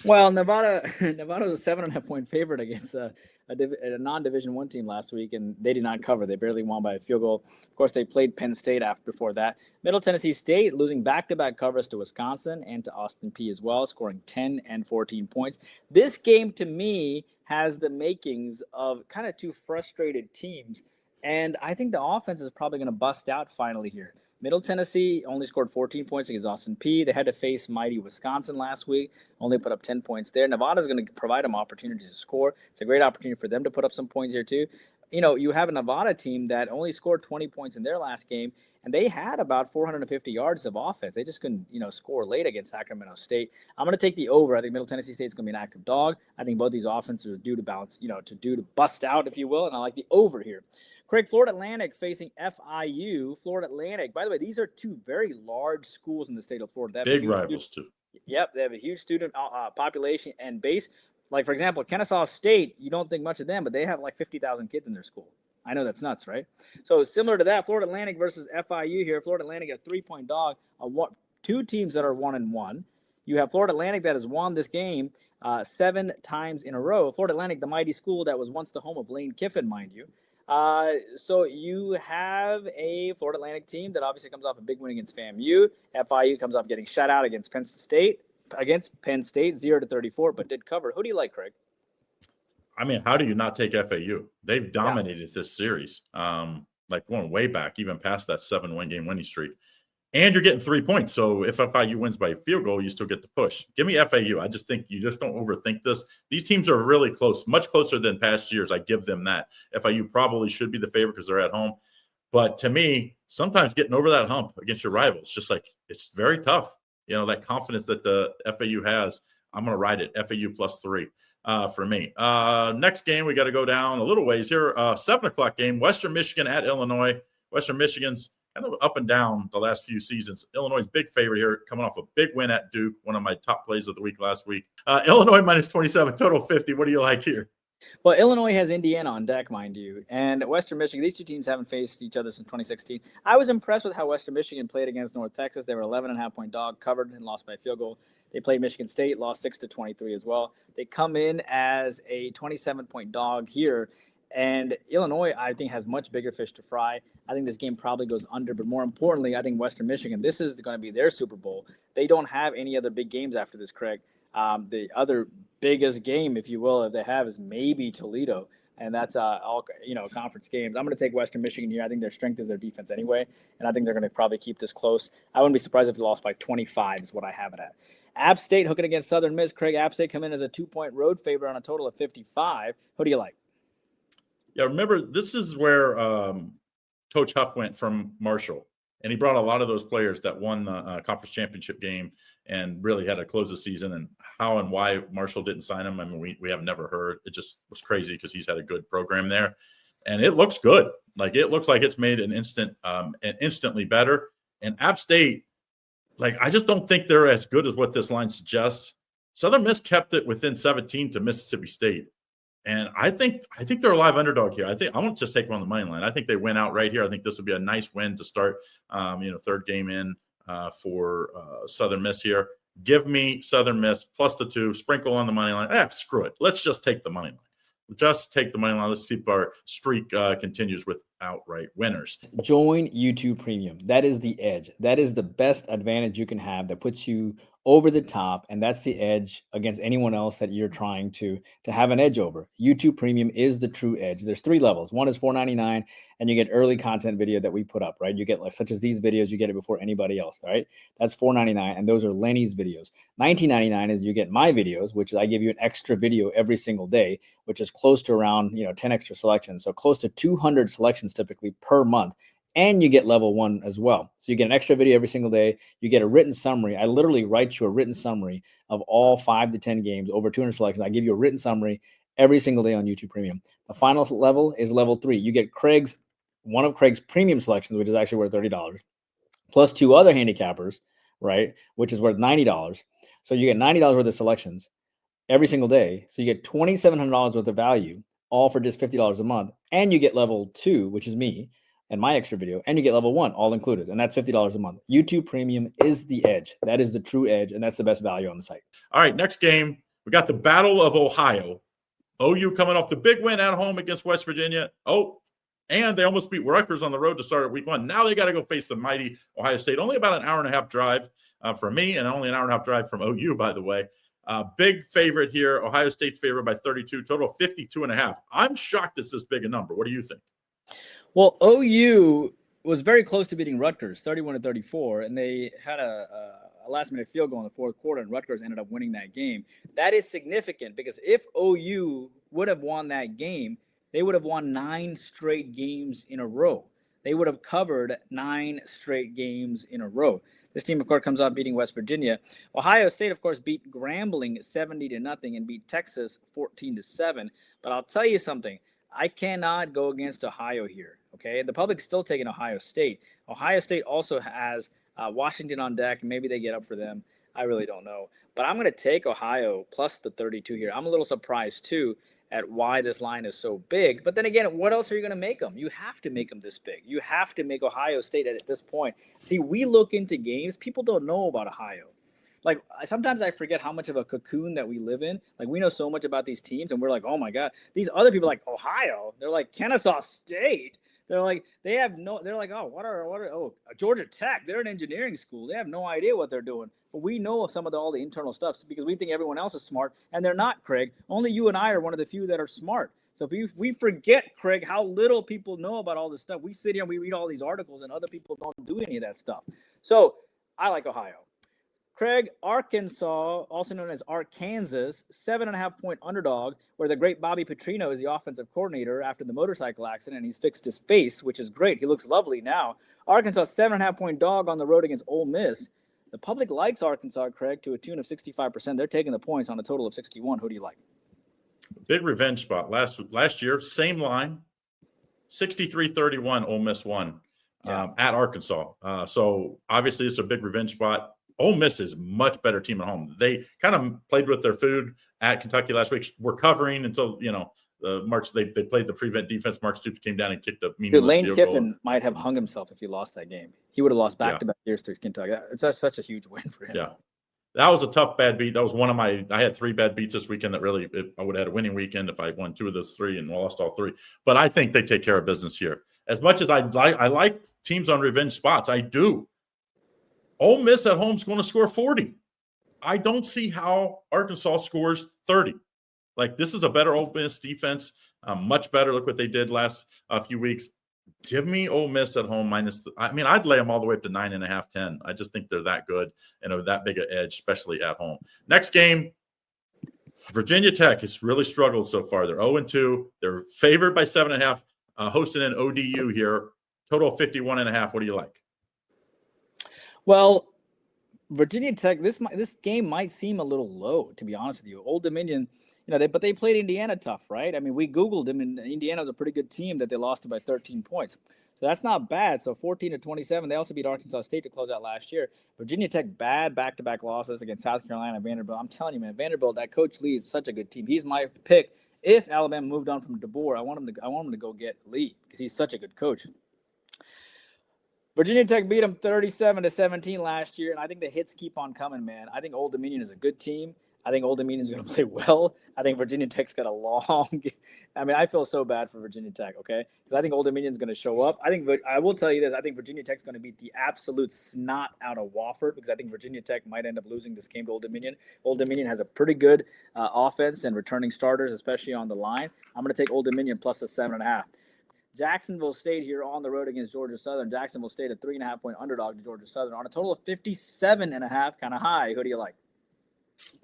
Well, Nevada was a 7.5-point favorite against a non-Division I team last week, and they did not cover. They barely won by a field goal. Of course, they played Penn State before that. Middle Tennessee State losing back-to-back covers to Wisconsin and to Austin Peay as well, scoring 10 and 14 points. This game, to me, has the makings of kind of two frustrated teams, and I think the offense is probably going to bust out finally here. Middle Tennessee only scored 14 points against Austin Peay. They had to face mighty Wisconsin last week, only put up 10 points there. Nevada's going to provide them opportunities to score. It's a great opportunity for them to put up some points here too. You have a Nevada team that only scored 20 points in their last game, and they had about 450 yards of offense. They just couldn't, score late against Sacramento State. I'm going to take the over. I think Middle Tennessee State's going to be an active dog. I think both these offenses are due to balance, to bust out, if you will, and I like the over here. Craig, Florida Atlantic facing FIU. Florida Atlantic, by the way, these are two very large schools in the state of Florida. They have Big rivals, too. Yep, they have a huge student population and base. Like, for example, Kennesaw State, you don't think much of them, but they have like 50,000 kids in their school. I know that's nuts, right? So similar to that, Florida Atlantic versus FIU here. Florida Atlantic, a 3-point dog. Two teams that are 1-1. You have Florida Atlantic that has won this game 7 times in a row. Florida Atlantic, the mighty school that was once the home of Lane Kiffin, mind you. So you have a Florida Atlantic team that obviously comes off a big win against FAMU. FIU comes off getting shut out against Penn State, 0-34, but did cover. Who do you like, Craig? I mean, how do you not take FAU? They've dominated this series, like going way back, even past that 7-win game winning streak. And you're getting 3 points. So if FIU wins by a field goal, you still get the push. Give me FAU. I just think you just don't overthink this. These teams are really close, much closer than past years. I give them that. FIU probably should be the favorite because they're at home. But to me, sometimes getting over that hump against your rivals, just like it's very tough. You know, that confidence that the FAU has, I'm going to ride it. FAU +3 for me. Next game, we got to go down a little ways here. 7 o'clock game, Western Michigan at Illinois. Western Michigan's kind of up and down the last few seasons. Illinois' big favorite here, coming off a big win at Duke, one of my top plays of the week last week. Illinois -27, total 50. What do you like here? Well, Illinois has Indiana on deck, mind you, and Western Michigan. These two teams haven't faced each other since 2016. I was impressed with how Western Michigan played against North Texas. They were 11.5-point dog, covered and lost by a field goal. They played Michigan State, lost 6-23 as well. They come in as a 27-point dog here. And Illinois, I think, has much bigger fish to fry. I think this game probably goes under. But more importantly, I think Western Michigan, this is going to be their Super Bowl. They don't have any other big games after this, Craig. The other biggest game, if you will, if they have, is maybe Toledo. And that's all, conference games. I'm going to take Western Michigan here. I think their strength is their defense anyway. And I think they're going to probably keep this close. I wouldn't be surprised if they lost by 25 is what I have it at. App State hooking against Southern Miss. Craig, App State come in as a 2-point road favorite on a total of 55. Who do you like? Yeah, remember, this is where Coach Huff went from Marshall, and he brought a lot of those players that won the conference championship game and really had to close the season. And how and why Marshall didn't sign him, I mean, we have never heard. It just was crazy because he's had a good program there, and it looks good. Like, it looks like it's made an instantly better. And App State, like, I just don't think they're as good as what this line suggests. Southern Miss kept it within 17 to Mississippi State. And I think they're a live underdog here. I won't just take them on the money line. I think they win out right here. I think this will be a nice win to start, third game in for Southern Miss here. Give me Southern Miss +2, sprinkle on the money line. Screw it. Let's just take the money line. Just take the money line. Let's keep our streak continues with outright winners. Join YouTube Premium. That is the edge. That is the best advantage you can have that puts you over the top, and that's the edge against anyone else that you're trying to have an edge over. YouTube Premium is the true edge. There's 3 levels. One is $4.99, and you get early content video that we put up, right? You get, like, such as these videos, you get it before anybody else, right? That's $4.99, and those are Lenny's videos. $19.99 is you get my videos, which is I give you an extra video every single day, which is close to around 10 extra selections, so close to 200 selections typically per month. And you get level 1 as well. So you get an extra video every single day. You get a written summary. I literally write you a written summary of all 5 to 10 games, over 200 selections. I give you a written summary every single day on YouTube Premium. The final level is level 3. You get one of Craig's premium selections, which is actually worth $30, plus 2 other handicappers, right, which is worth $90. So you get $90 worth of selections every single day. So you get $2,700 worth of value, all for just $50 a month. And you get level 2, which is me, and my extra video, and you get level 1 all included, and that's $50 a month. YouTube Premium is the edge. That is the true edge, and that's the best value on the site. All right, next game, we got the Battle of Ohio. OU coming off the big win at home against West Virginia. And they almost beat Rutgers on the road to start at week 1. Now they got to go face the mighty Ohio State. Only about an hour and a half drive for me, and only an hour and a half drive from OU, by the way. Big favorite here. Ohio State's favorite by 32, total 52.5. I'm shocked it's this big a number. What do you think? Well, OU was very close to beating Rutgers, 31-34, and they had a last-minute field goal in the fourth quarter, and Rutgers ended up winning that game. That is significant because if OU would have won that game, they would have won 9 straight games in a row. They would have covered 9 straight games in a row. This team, of course, comes out beating West Virginia. Ohio State, of course, beat Grambling 70-0 and beat Texas 14-7. But I'll tell you something. I cannot go against Ohio here. Okay, the public's still taking Ohio State. Ohio State also has Washington on deck. Maybe they get up for them. I really don't know. But I'm going to take Ohio plus the 32 here. I'm a little surprised, too, at why this line is so big. But then again, what else are you going to make them? You have to make them this big. You have to make Ohio State at this point. See, we look into games. People don't know about Ohio. Like, sometimes I forget how much of a cocoon that we live in. Like, we know so much about these teams, and we're like, oh, my God. These other people like Ohio. They're like Kennesaw State. They're like, they're like, oh, Georgia Tech. They're an engineering school. They have no idea what they're doing. But we know some of all the internal stuff because we think everyone else is smart, and they're not, Craig. Only you and I are one of the few that are smart. So we forget, Craig, how little people know about all this stuff. We sit here and we read all these articles, and other people don't do any of that stuff. So I like Ohio. Craig, Arkansas, also known as Arkansas, 7.5-point underdog, where the great Bobby Petrino is the offensive coordinator after the motorcycle accident, and he's fixed his face, which is great. He looks lovely now. Arkansas, 7.5-point dog on the road against Ole Miss. The public likes Arkansas, Craig, to a tune of 65%. They're taking the points on a total of 61. Who do you like? Big revenge spot. Last year, same line, 63-31, Ole Miss won at Arkansas. So obviously it's a big revenge spot. Ole Miss is a much better team at home. They kind of played with their food at Kentucky last week. We're covering until, March. They played the prevent defense. Mark Stoops came down and kicked a meaningless Lane field Kiffin goal. might have hung himself if he lost that game. He would have lost back-to-back years to Kentucky. It's such a huge win for him. Yeah. That was a tough bad beat. That was one of I had 3 bad beats this weekend that really, I would have had a winning weekend if I won 2 of those 3 and lost all 3. But I think they take care of business here. As much as I like teams on revenge spots, I do. Ole Miss at home is going to score 40. I don't see how Arkansas scores 30. Like, this is a better Ole Miss defense, much better. Look what they did last few weeks. Give me Ole Miss at home minus. I'd lay them all the way up to 9.5, 10. I just think they're that good and are that big an edge, especially at home. Next game, Virginia Tech has really struggled so far. They're 0-2. They're favored by 7.5, hosting an ODU here. Total 51.5. What do you like? Well, Virginia Tech, this game might seem a little low, to be honest with you. Old Dominion, but they played Indiana tough, right? I mean, we Googled them, and Indiana was a pretty good team that they lost to by 13 points. So that's not bad. So 14-27. They also beat Arkansas State to close out last year. Virginia Tech, bad back-to-back losses against South Carolina and Vanderbilt. I'm telling you, man, Vanderbilt, that Coach Lee is such a good team. He's my pick. If Alabama moved on from DeBoer, I want him to go get Lee because he's such a good coach. Virginia Tech beat them 37-17 last year, and I think the hits keep on coming, man. I think Old Dominion is a good team. I think Old Dominion is going to play well. I think Virginia Tech's got a long – I feel so bad for Virginia Tech, okay? Because I think Old Dominion is going to show up. I will tell you this. I think Virginia Tech's going to beat the absolute snot out of Wofford because I think Virginia Tech might end up losing this game to Old Dominion. Old Dominion has a pretty good offense and returning starters, especially on the line. I'm going to take Old Dominion plus the 7.5. Jacksonville State here on the road against Georgia Southern. Jacksonville State, a 3.5-point underdog to Georgia Southern on a total of 57.5, kind of high. Who do you like?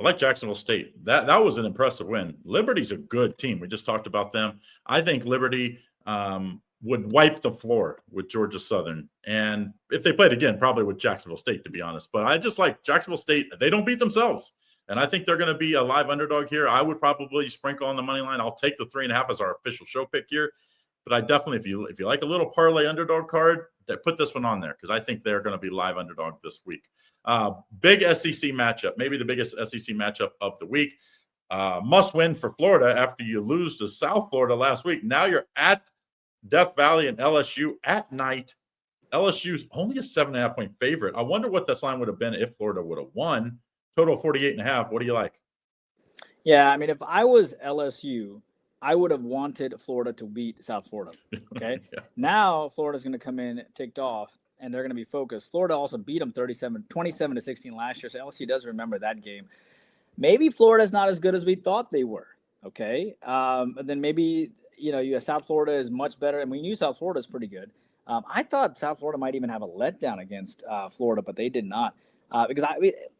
I like Jacksonville State. That was an impressive win. Liberty's a good team. We just talked about them. I think Liberty would wipe the floor with Georgia Southern. And if they played again, probably with Jacksonville State, to be honest. But I just like Jacksonville State. They don't beat themselves. And I think they're going to be a live underdog here. I would probably sprinkle on the money line. I'll take the 3.5 as our official show pick here. But I definitely, if you like a little parlay underdog card, put this one on there because I think they're going to be live underdog this week. Big SEC matchup, maybe the biggest SEC matchup of the week. Must win for Florida after you lose to South Florida last week. Now you're at Death Valley and LSU at night. LSU's only a 7.5-point favorite. I wonder what this line would have been if Florida would have won. Total 48.5. What do you like? Yeah, if I was LSU, I would have wanted Florida to beat South Florida. Okay. Yeah. Now Florida's going to come in ticked off and they're going to be focused. Florida also beat them 27-16 last year. So LSU does remember that game. Maybe Florida's not as good as we thought they were. Okay. Then maybe, South Florida is much better. And we knew South Florida is pretty good. I thought South Florida might even have a letdown against Florida, but they did not.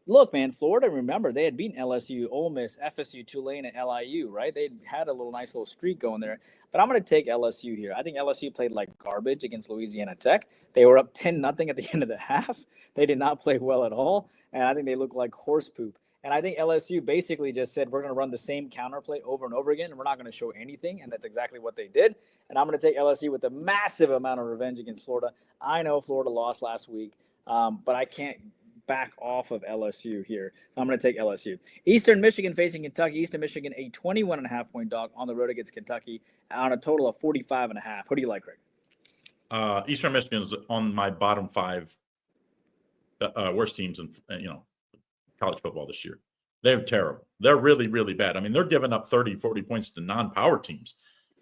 Look, man, Florida, remember, they had beaten LSU, Ole Miss, FSU, Tulane, and LIU, right? They had a nice little streak going there. But I'm going to take LSU here. I think LSU played like garbage against Louisiana Tech. They were up 10-0 at the end of the half. They did not play well at all. And I think they look like horse poop. And I think LSU basically just said, we're going to run the same counterplay over and over again, and we're not going to show anything. And that's exactly what they did. And I'm going to take LSU with a massive amount of revenge against Florida. I know Florida lost last week, but I can't back off of LSU here. So I'm going to take LSU. Eastern Michigan facing Kentucky. Eastern Michigan, a 21.5-point dog on the road against Kentucky on a total of 45.5. Who do you like, Craig? Eastern Michigan is on my bottom 5 worst teams in college football this year. They're terrible. They're really, really bad. I mean, they're giving up 30, 40 points to non-power teams.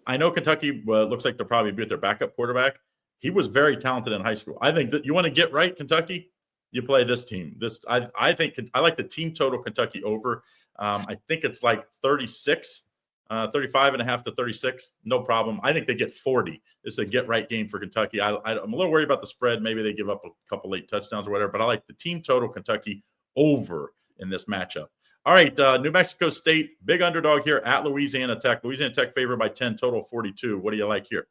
I know Kentucky looks like they'll probably be with their backup quarterback. He was very talented in high school. I think that you want to get right, Kentucky, you play this team. I think I like the team total Kentucky over. I think it's like 36, 35.5 to 36. No problem. I think they get 40. It's a get right game for Kentucky. I'm a little worried about the spread. Maybe they give up a couple late touchdowns or whatever, but I like the team total Kentucky over in this matchup. All right, New Mexico State, big underdog here at Louisiana Tech. Louisiana Tech favored by 10, total 42. What do you like here?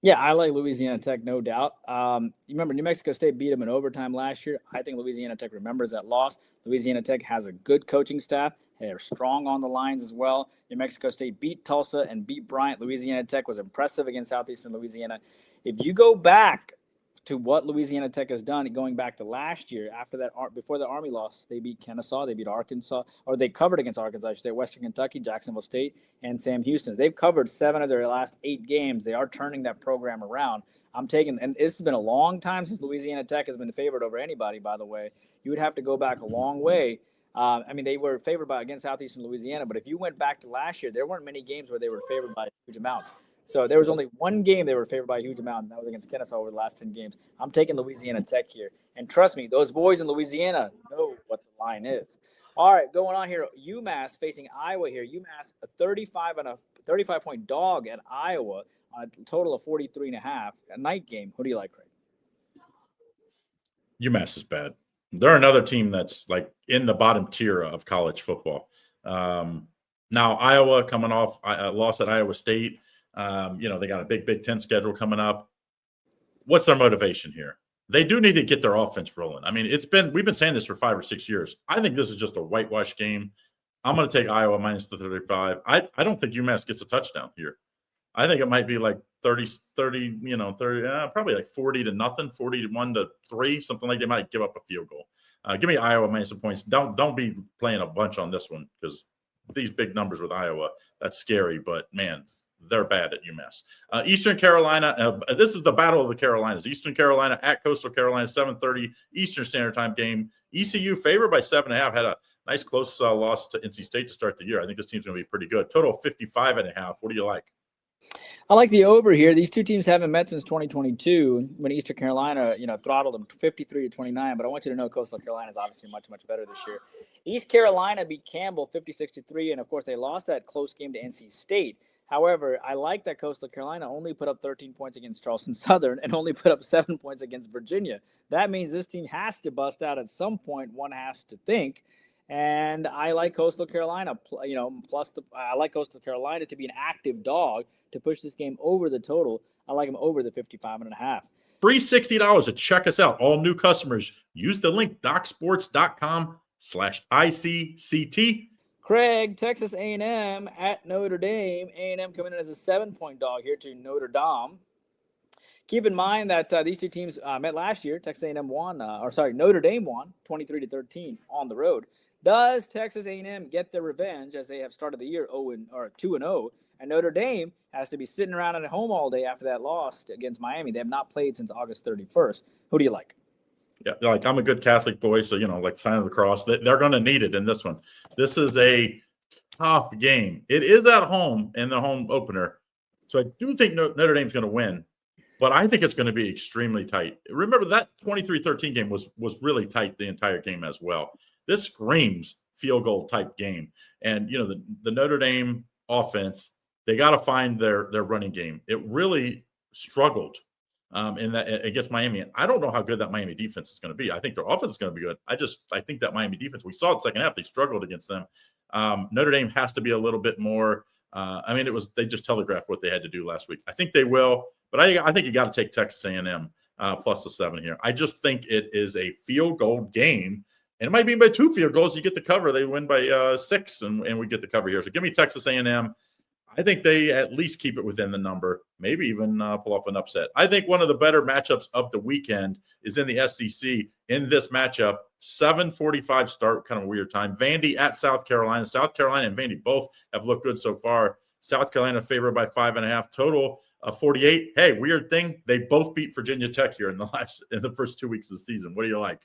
Yeah, I like Louisiana Tech, no doubt. You remember New Mexico State beat them in overtime last year. I think Louisiana Tech remembers that loss. Louisiana Tech has a good coaching staff. They're strong on the lines as well. New Mexico State beat Tulsa and beat Bryant. Louisiana Tech was impressive against Southeastern Louisiana. If you go back to what Louisiana Tech has done, going back to last year, after that, before the Army loss, they beat Kennesaw, they beat Arkansas, or they covered against Arkansas, I should say, Western Kentucky, Jacksonville State, and Sam Houston. They've covered 7 of their last 8 games. They are turning that program around. I'm taking, and it's been a long time since Louisiana Tech has been favored over anybody, by the way. You would have to go back a long way. I mean, they were favored against Southeastern Louisiana, but if you went back to last year, there weren't many games where they were favored by huge amounts. So there was only one game they were favored by a huge amount, and that was against Kennesaw over the last 10 games. I'm taking Louisiana Tech here. And trust me, those boys in Louisiana know what the line is. All right, going on here, UMass facing Iowa here. UMass, a 35-point dog at Iowa on a total of 43.5. A night game. Who do you like, Craig? UMass is bad. They're another team that's like in the bottom tier of college football. Now, Iowa coming off a loss at Iowa State. They got a Big Ten schedule coming up. What's their motivation here? They do need to get their offense rolling. I mean, we've been saying this for 5 or 6 years. I think this is just a whitewash game. I'm going to take Iowa minus the 35. I don't think UMass gets a touchdown here. I think it might be like 30, probably like 40-0, 41-3, something like they might give up a field goal. Give me Iowa minus the points. Don't be playing a bunch on this one because these big numbers with Iowa, that's scary. But man, they're bad at UMass. Eastern Carolina, this is the battle of the Carolinas. Eastern Carolina at Coastal Carolina, 7:30 Eastern Standard Time game. ECU favored by 7.5. Had a nice close loss to NC State to start the year. I think this team's going to be pretty good. Total 55.5. What do you like? I like the over here. These two teams haven't met since 2022 when Eastern Carolina, throttled them 53-29. But I want you to know Coastal Carolina is obviously much, much better this year. East Carolina beat Campbell 56-3, and of course they lost that close game to NC State. However, I like that Coastal Carolina only put up 13 points against Charleston Southern and only put up 7 points against Virginia. That means this team has to bust out at some point. One has to think. And I like Coastal Carolina, I like Coastal Carolina to be an active dog to push this game over the total. I like them over the 55.5. $360 to check us out. All new customers, use the link docsports.com/ICCT. Craig, Texas A&M at Notre Dame. A&M coming in as a 7-point dog here to Notre Dame. Keep in mind that these two teams met last year. Notre Dame won 23-13 on the road. Does Texas A&M get their revenge as they have started the year 2-0? And Notre Dame has to be sitting around at home all day after that loss against Miami. They have not played since August 31st. Who do you like? Yeah, like I'm a good Catholic boy, so, like sign of the cross. They're going to need it in this one. This is a tough game. It is at home in the home opener. So I do think Notre Dame's going to win, but I think it's going to be extremely tight. Remember that 23-13 game was really tight the entire game as well. This screams field goal type game. And, the Notre Dame offense, they got to find their running game. It really struggled in that against Miami. And I don't know how good that Miami defense is going to be. I think their offense is going to be good. I think that Miami defense, we saw it second half, they struggled against them. Notre Dame has to be a little bit more. They just telegraphed what they had to do last week. I think they will, but I think you got to take Texas A&M plus the 7 here. I just think it is a field goal game. And it might be by 2 field goals. You get the cover. They win by 6, and we get the cover here. So give me Texas A&M. I think they at least keep it within the number, maybe even pull off an upset. I think one of the better matchups of the weekend is in the SEC in this matchup. 7:45 start, kind of a weird time. Vandy at South Carolina. South Carolina and Vandy both have looked good so far. South Carolina favored by 5.5, total of 48. Hey, weird thing. They both beat Virginia Tech here in the first 2 weeks of the season. What do you like?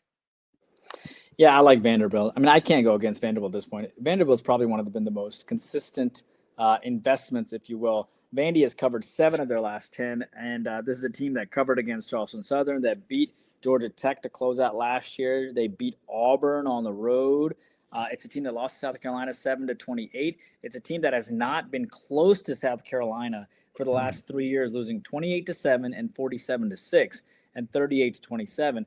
Yeah, I like Vanderbilt. I mean, I can't go against Vanderbilt at this point. Vanderbilt's probably been the most consistent investments, if you will. Vandy has covered 7 of their last 10, and this is a team that covered against Charleston Southern, that beat Georgia Tech to close out last year. They beat Auburn on the road. It's a team that lost to South Carolina 7-28. It's a team that has not been close to South Carolina for the last 3 years, losing 28-7 and 47-6 and 38-27.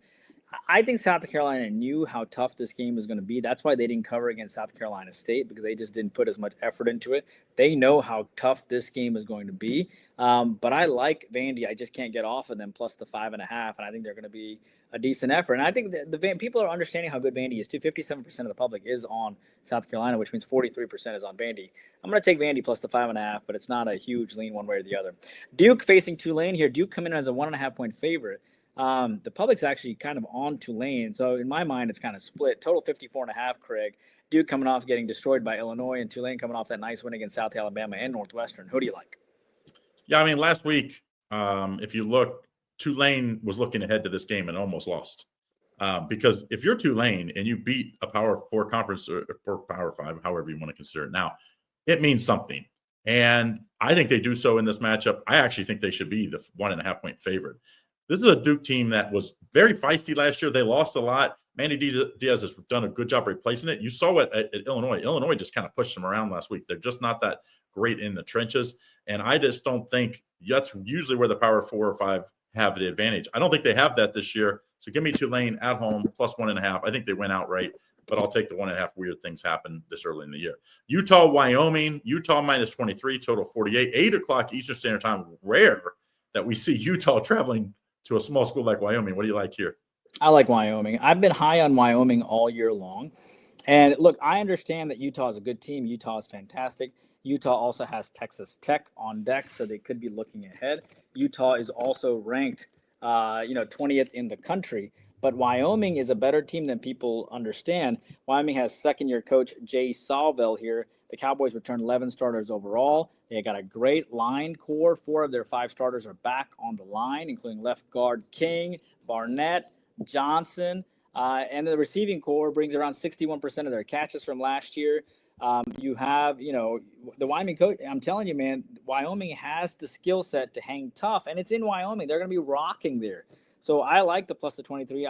I think South Carolina knew how tough this game was going to be. That's why they didn't cover against South Carolina State, because they just didn't put as much effort into it. They know how tough this game is going to be. But I like Vandy. I just can't get off of them plus the 5.5, and I think they're going to be a decent effort. And I think the people are understanding how good Vandy is too. 57% of the public is on South Carolina, which means 43% is on Vandy. I'm going to take Vandy plus the 5.5, but it's not a huge lean one way or the other. Duke facing Tulane here. Duke coming in as a 1.5 point favorite. The public's actually kind of on Tulane. So in my mind, it's kind of split. Total 54.5, Craig. Duke coming off getting destroyed by Illinois, and Tulane coming off that nice win against South Alabama and Northwestern. Who do you like? Yeah, I mean, last week, if you look, Tulane was looking ahead to this game and almost lost. Because if you're Tulane and you beat a Power 4 conference or Power 5, however you want to consider it now, it means something. And I think they do so in this matchup. I actually think they should be the 1.5 point favorite. This is a Duke team that was very feisty last year. They lost a lot. Manny Diaz has done a good job replacing it. You saw it at Illinois. Illinois just kind of pushed them around last week. They're just not that great in the trenches. And I just don't think that's usually where the Power 4 or 5 have the advantage. I don't think they have that this year. So give me Tulane at home plus 1.5. I think they win outright, but I'll take the 1.5. Weird things happen this early in the year. Utah, Wyoming. Utah minus 23, total 48. 8 o'clock Eastern Standard Time. Rare that we see Utah traveling to a small school like Wyoming. What do you like here? I like Wyoming. I've been high on Wyoming all year long. And look, I understand that Utah is a good team. Utah is fantastic. Utah also has Texas Tech on deck, so they could be looking ahead. Utah is also ranked, 20th in the country. But Wyoming is a better team than people understand. Wyoming has second-year coach Jay Salvell here. The Cowboys returned 11 starters overall. They got a great line core. 4 of their 5 starters are back on the line, including left guard King, Barnett, Johnson. And the receiving core brings around 61% of their catches from last year. You have, the Wyoming coach. I'm telling you, man, Wyoming has the skill set to hang tough, and it's in Wyoming. They're going to be rocking there. So I like the plus the 23.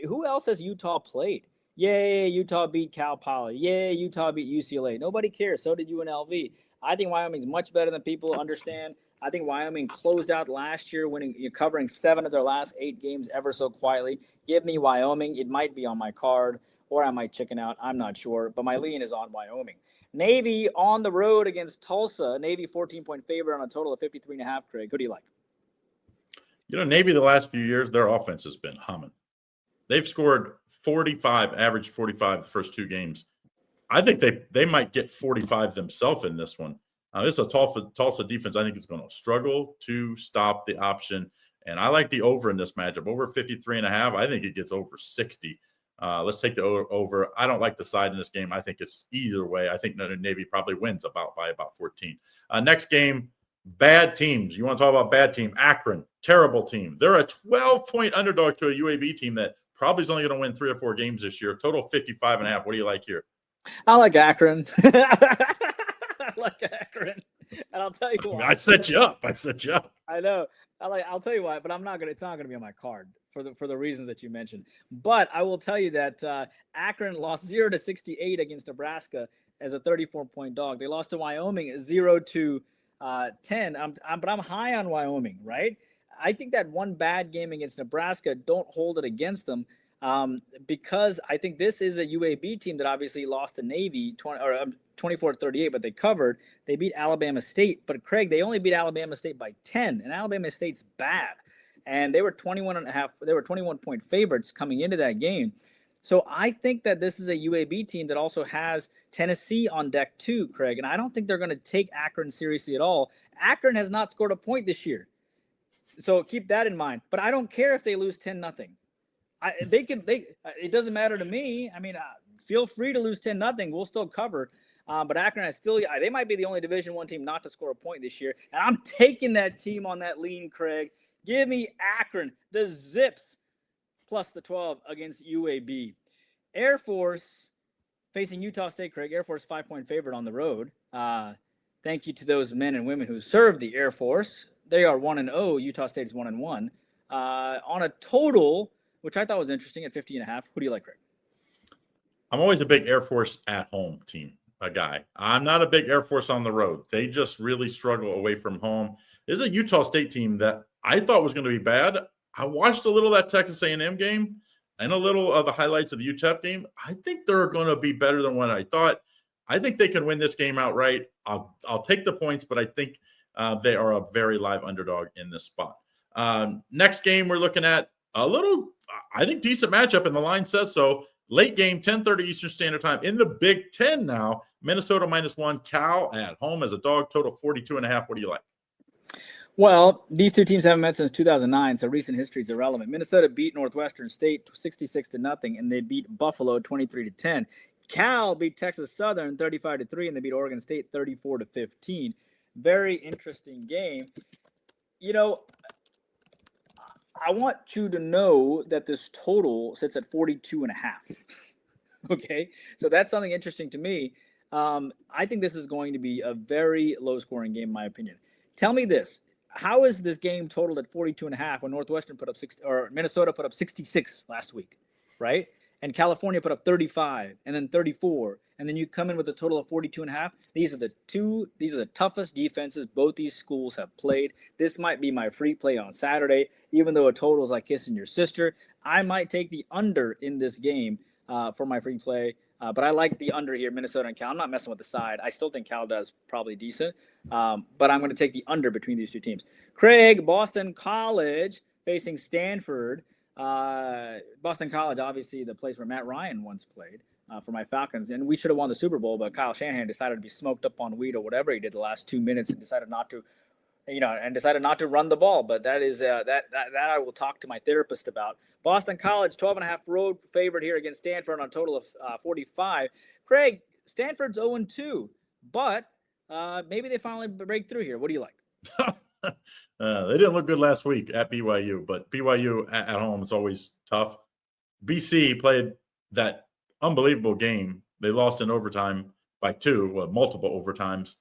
Who else has Utah played? Yay, Utah beat Cal Poly. Yay, Utah beat UCLA. Nobody cares. So did UNLV. I think Wyoming's much better than people understand. I think Wyoming closed out last year, covering 7 of their last 8 games ever so quietly. Give me Wyoming. It might be on my card, or I might chicken out. I'm not sure, but my lean is on Wyoming. Navy on the road against Tulsa. Navy 14-point favorite on a total of 53.5. Craig, who do you like? Navy the last few years, their offense has been humming. They've scored 45, average 45 the first 2 games. I think they might get 45 themselves in this one. This is a Tulsa defense I think is going to struggle to stop the option. And I like the over in this matchup. Over 53.5. I think it gets over 60. Let's take the over. I don't like the side in this game. I think it's either way. I think Navy probably wins by about 14. Next game, bad teams. You want to talk about bad team? Akron, terrible team. They're a 12-point underdog to a UAB team that probably is only going to win 3 or 4 games this year. Total 55.5. What do you like here? I like Akron. I like Akron, and I'll tell you why. I set you up. I know. I'll tell you why, but it's not going to be on my card for the reasons that you mentioned. But I will tell you that Akron lost 0-68 against Nebraska as a 34-point dog. They lost to Wyoming 0-10. But I'm high on Wyoming, right? I think that one bad game against Nebraska, don't hold it against them. Because I think this is a UAB team that obviously lost to Navy 24-38, but they covered. They beat Alabama State, but Craig, they only beat Alabama State by 10, and Alabama State's bad. And they were 21.5. They were 21-point favorites coming into that game. So I think that this is a UAB team that also has Tennessee on deck too, Craig. And I don't think they're going to take Akron seriously at all. Akron has not scored a point this year. So keep that in mind. But I don't care if they lose 10-0. It doesn't matter to me. I mean, feel free to lose 10-0. We'll still cover. But Akron is still, they might be the only Division I team not to score a point this year. And I'm taking that team on that lean, Craig. Give me Akron, the Zips, plus the 12 against UAB. Air Force facing Utah State, Craig. Air Force 5-point favorite on the road. Thank you to those men and women who served the Air Force. They are 1-0. Utah State is 1-1. On a total, which I thought was interesting, at 50.5. Who do you like, Craig? I'm always a big Air Force at home team, a guy. I'm not a big Air Force on the road. They just really struggle away from home. This is a Utah State team that I thought was going to be bad. I watched a little of that Texas A&M game and a little of the highlights of the UTEP game. I think they're going to be better than what I thought. I think they can win this game outright. I'll take the points, but I think they are a very live underdog in this spot. Next game, we're looking at a little, I think, decent matchup, and the line says so. Late game, 10:30 Eastern Standard Time in the Big Ten now. Minnesota -1, Cal at home as a dog, total 42.5. What do you like? Well, these two teams haven't met since 2009, so recent history is irrelevant. Minnesota beat Northwestern State 66-0, and they beat Buffalo 23-10. Cal beat Texas Southern 35-3, and they beat Oregon State 34-15. Very interesting game. You know, I want you to know that this total sits at 42.5. Okay, so that's something interesting to me. I think this is going to be a very low-scoring game, in my opinion. Tell me this. How is this game totaled at 42.5 when Northwestern put up 60, or Minnesota put up 66 last week, right? And California put up 35 and then 34, and then you come in with a total of 42.5. These are the toughest defenses both these schools have played. This might be my free play on Saturday, even though a total is like kissing your sister. I might take the under in this game for my free play. But I like the under here, Minnesota and Cal. I'm not messing with the side. I still think Cal does probably decent. But I'm going to take the under between these two teams. Craig, Boston College facing Stanford. Boston College, obviously the place where Matt Ryan once played for my Falcons. And we should have won the Super Bowl, but Kyle Shanahan decided to be smoked up on weed or whatever he did the last 2 minutes and decided not to run the ball. But that is that I will talk to my therapist about. Boston College, 12.5 road favorite here against Stanford on a total of 45. Craig, Stanford's 0-2, but maybe they finally break through here. What do you like? They didn't look good last week at BYU, but BYU at home is always tough. BC played that unbelievable game. They lost in overtime by 2, multiple overtimes.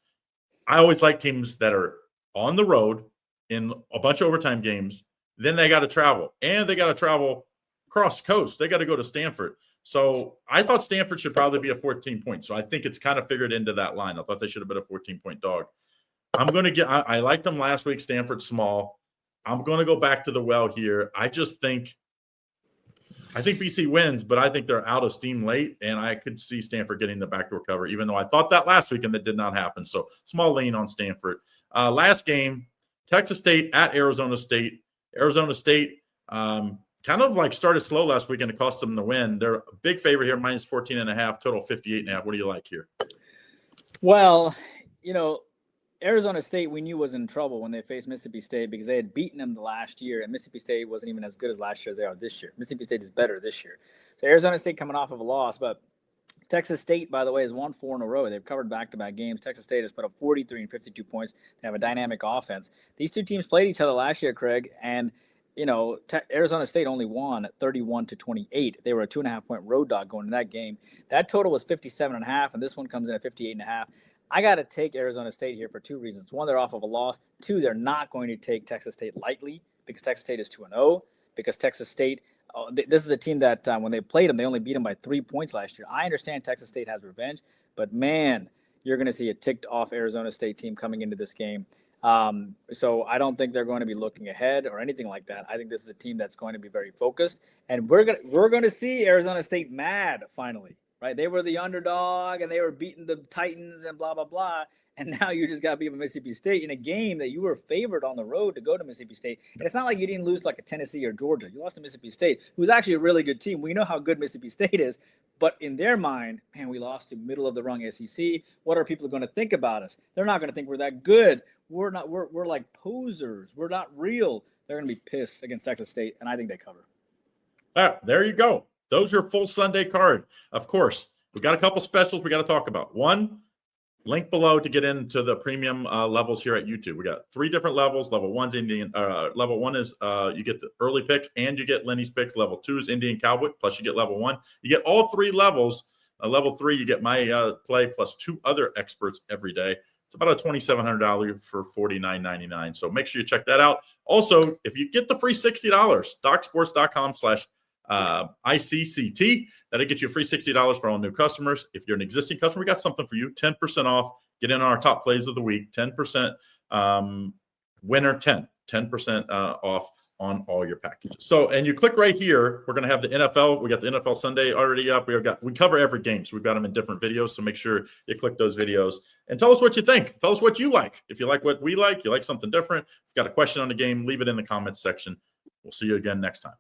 I always like teams that are on the road in a bunch of overtime games. Then they got to travel, and they got to travel across the coast. They got to go to Stanford. So I thought Stanford should probably be a 14-point. So I think it's kind of figured into that line. I thought they should have been a 14-point dog. I liked them last week. Stanford small. I'm going to go back to the well here. I think BC wins, but I think they're out of steam late, and I could see Stanford getting the backdoor cover, even though I thought that last week and that did not happen. So small lean on Stanford. Last game, Texas State at Arizona State. Arizona State kind of like started slow last week and it cost them the win. They're a big favorite here, -14.5, total 58.5. What do you like here? Well, Arizona State we knew was in trouble when they faced Mississippi State because they had beaten them the last year, and Mississippi State wasn't even as good as last year as they are this year. Mississippi State is better this year. So Arizona State coming off of a loss, but Texas State, by the way, has won 4 in a row. They've covered back-to-back games. Texas State has put up 43 and 52 points. They have a dynamic offense. These two teams played each other last year, Craig, and Arizona State only won 31-28. They were a 2.5-point road dog going into that game. That total was 57.5, and this one comes in at 58.5. I got to take Arizona State here for 2 reasons. 1, they're off of a loss. 2, they're not going to take Texas State lightly because Texas State is 2-0. Because Texas State, this is a team that when they played them, they only beat them by 3 points last year. I understand Texas State has revenge, but man, you're going to see a ticked off Arizona State team coming into this game. So I don't think they're going to be looking ahead or anything like that. I think this is a team that's going to be very focused, and we're going to see Arizona State mad finally. right? They were the underdog and they were beating the Titans and blah, blah, blah. And now you just got to beat Mississippi State in a game that you were favored on the road to go to Mississippi State. And it's not like you didn't lose like a Tennessee or Georgia. You lost to Mississippi State, who's actually a really good team. We know how good Mississippi State is. But in their mind, man, we lost to middle of the rung SEC. What are people going to think about us? They're not going to think we're that good. We're not. We're like posers. We're not real. They're going to be pissed against Texas State, and I think they cover. There you go. Those are full Sunday card. Of course, we got a couple specials we got to talk about. One, link below to get into the premium levels here at YouTube. We got 3 different levels. Level 1's Indian. Level 1 is you get the early picks and you get Lenny's picks. Level 2 is Indian Cowboy, plus you get level 1. You get all 3 levels. Level 3, you get my play plus 2 other experts every day. It's about a $2,700 for $49.99. So make sure you check that out. Also, if you get the free $60, DocSports.com/ICCT, that'll get you a free $60 for all new customers. If you're an existing customer, we got something for you, 10% off. Get in our top plays of the week, 10% winner 10% off on all your packages. So, and you click right here, we're going to have the NFL. We got the NFL Sunday already up. We cover every game. So we've got them in different videos. So make sure you click those videos and tell us what you think. Tell us what you like. If you like what we like, you like something different, if you've got a question on the game, leave it in the comments section. We'll see you again next time.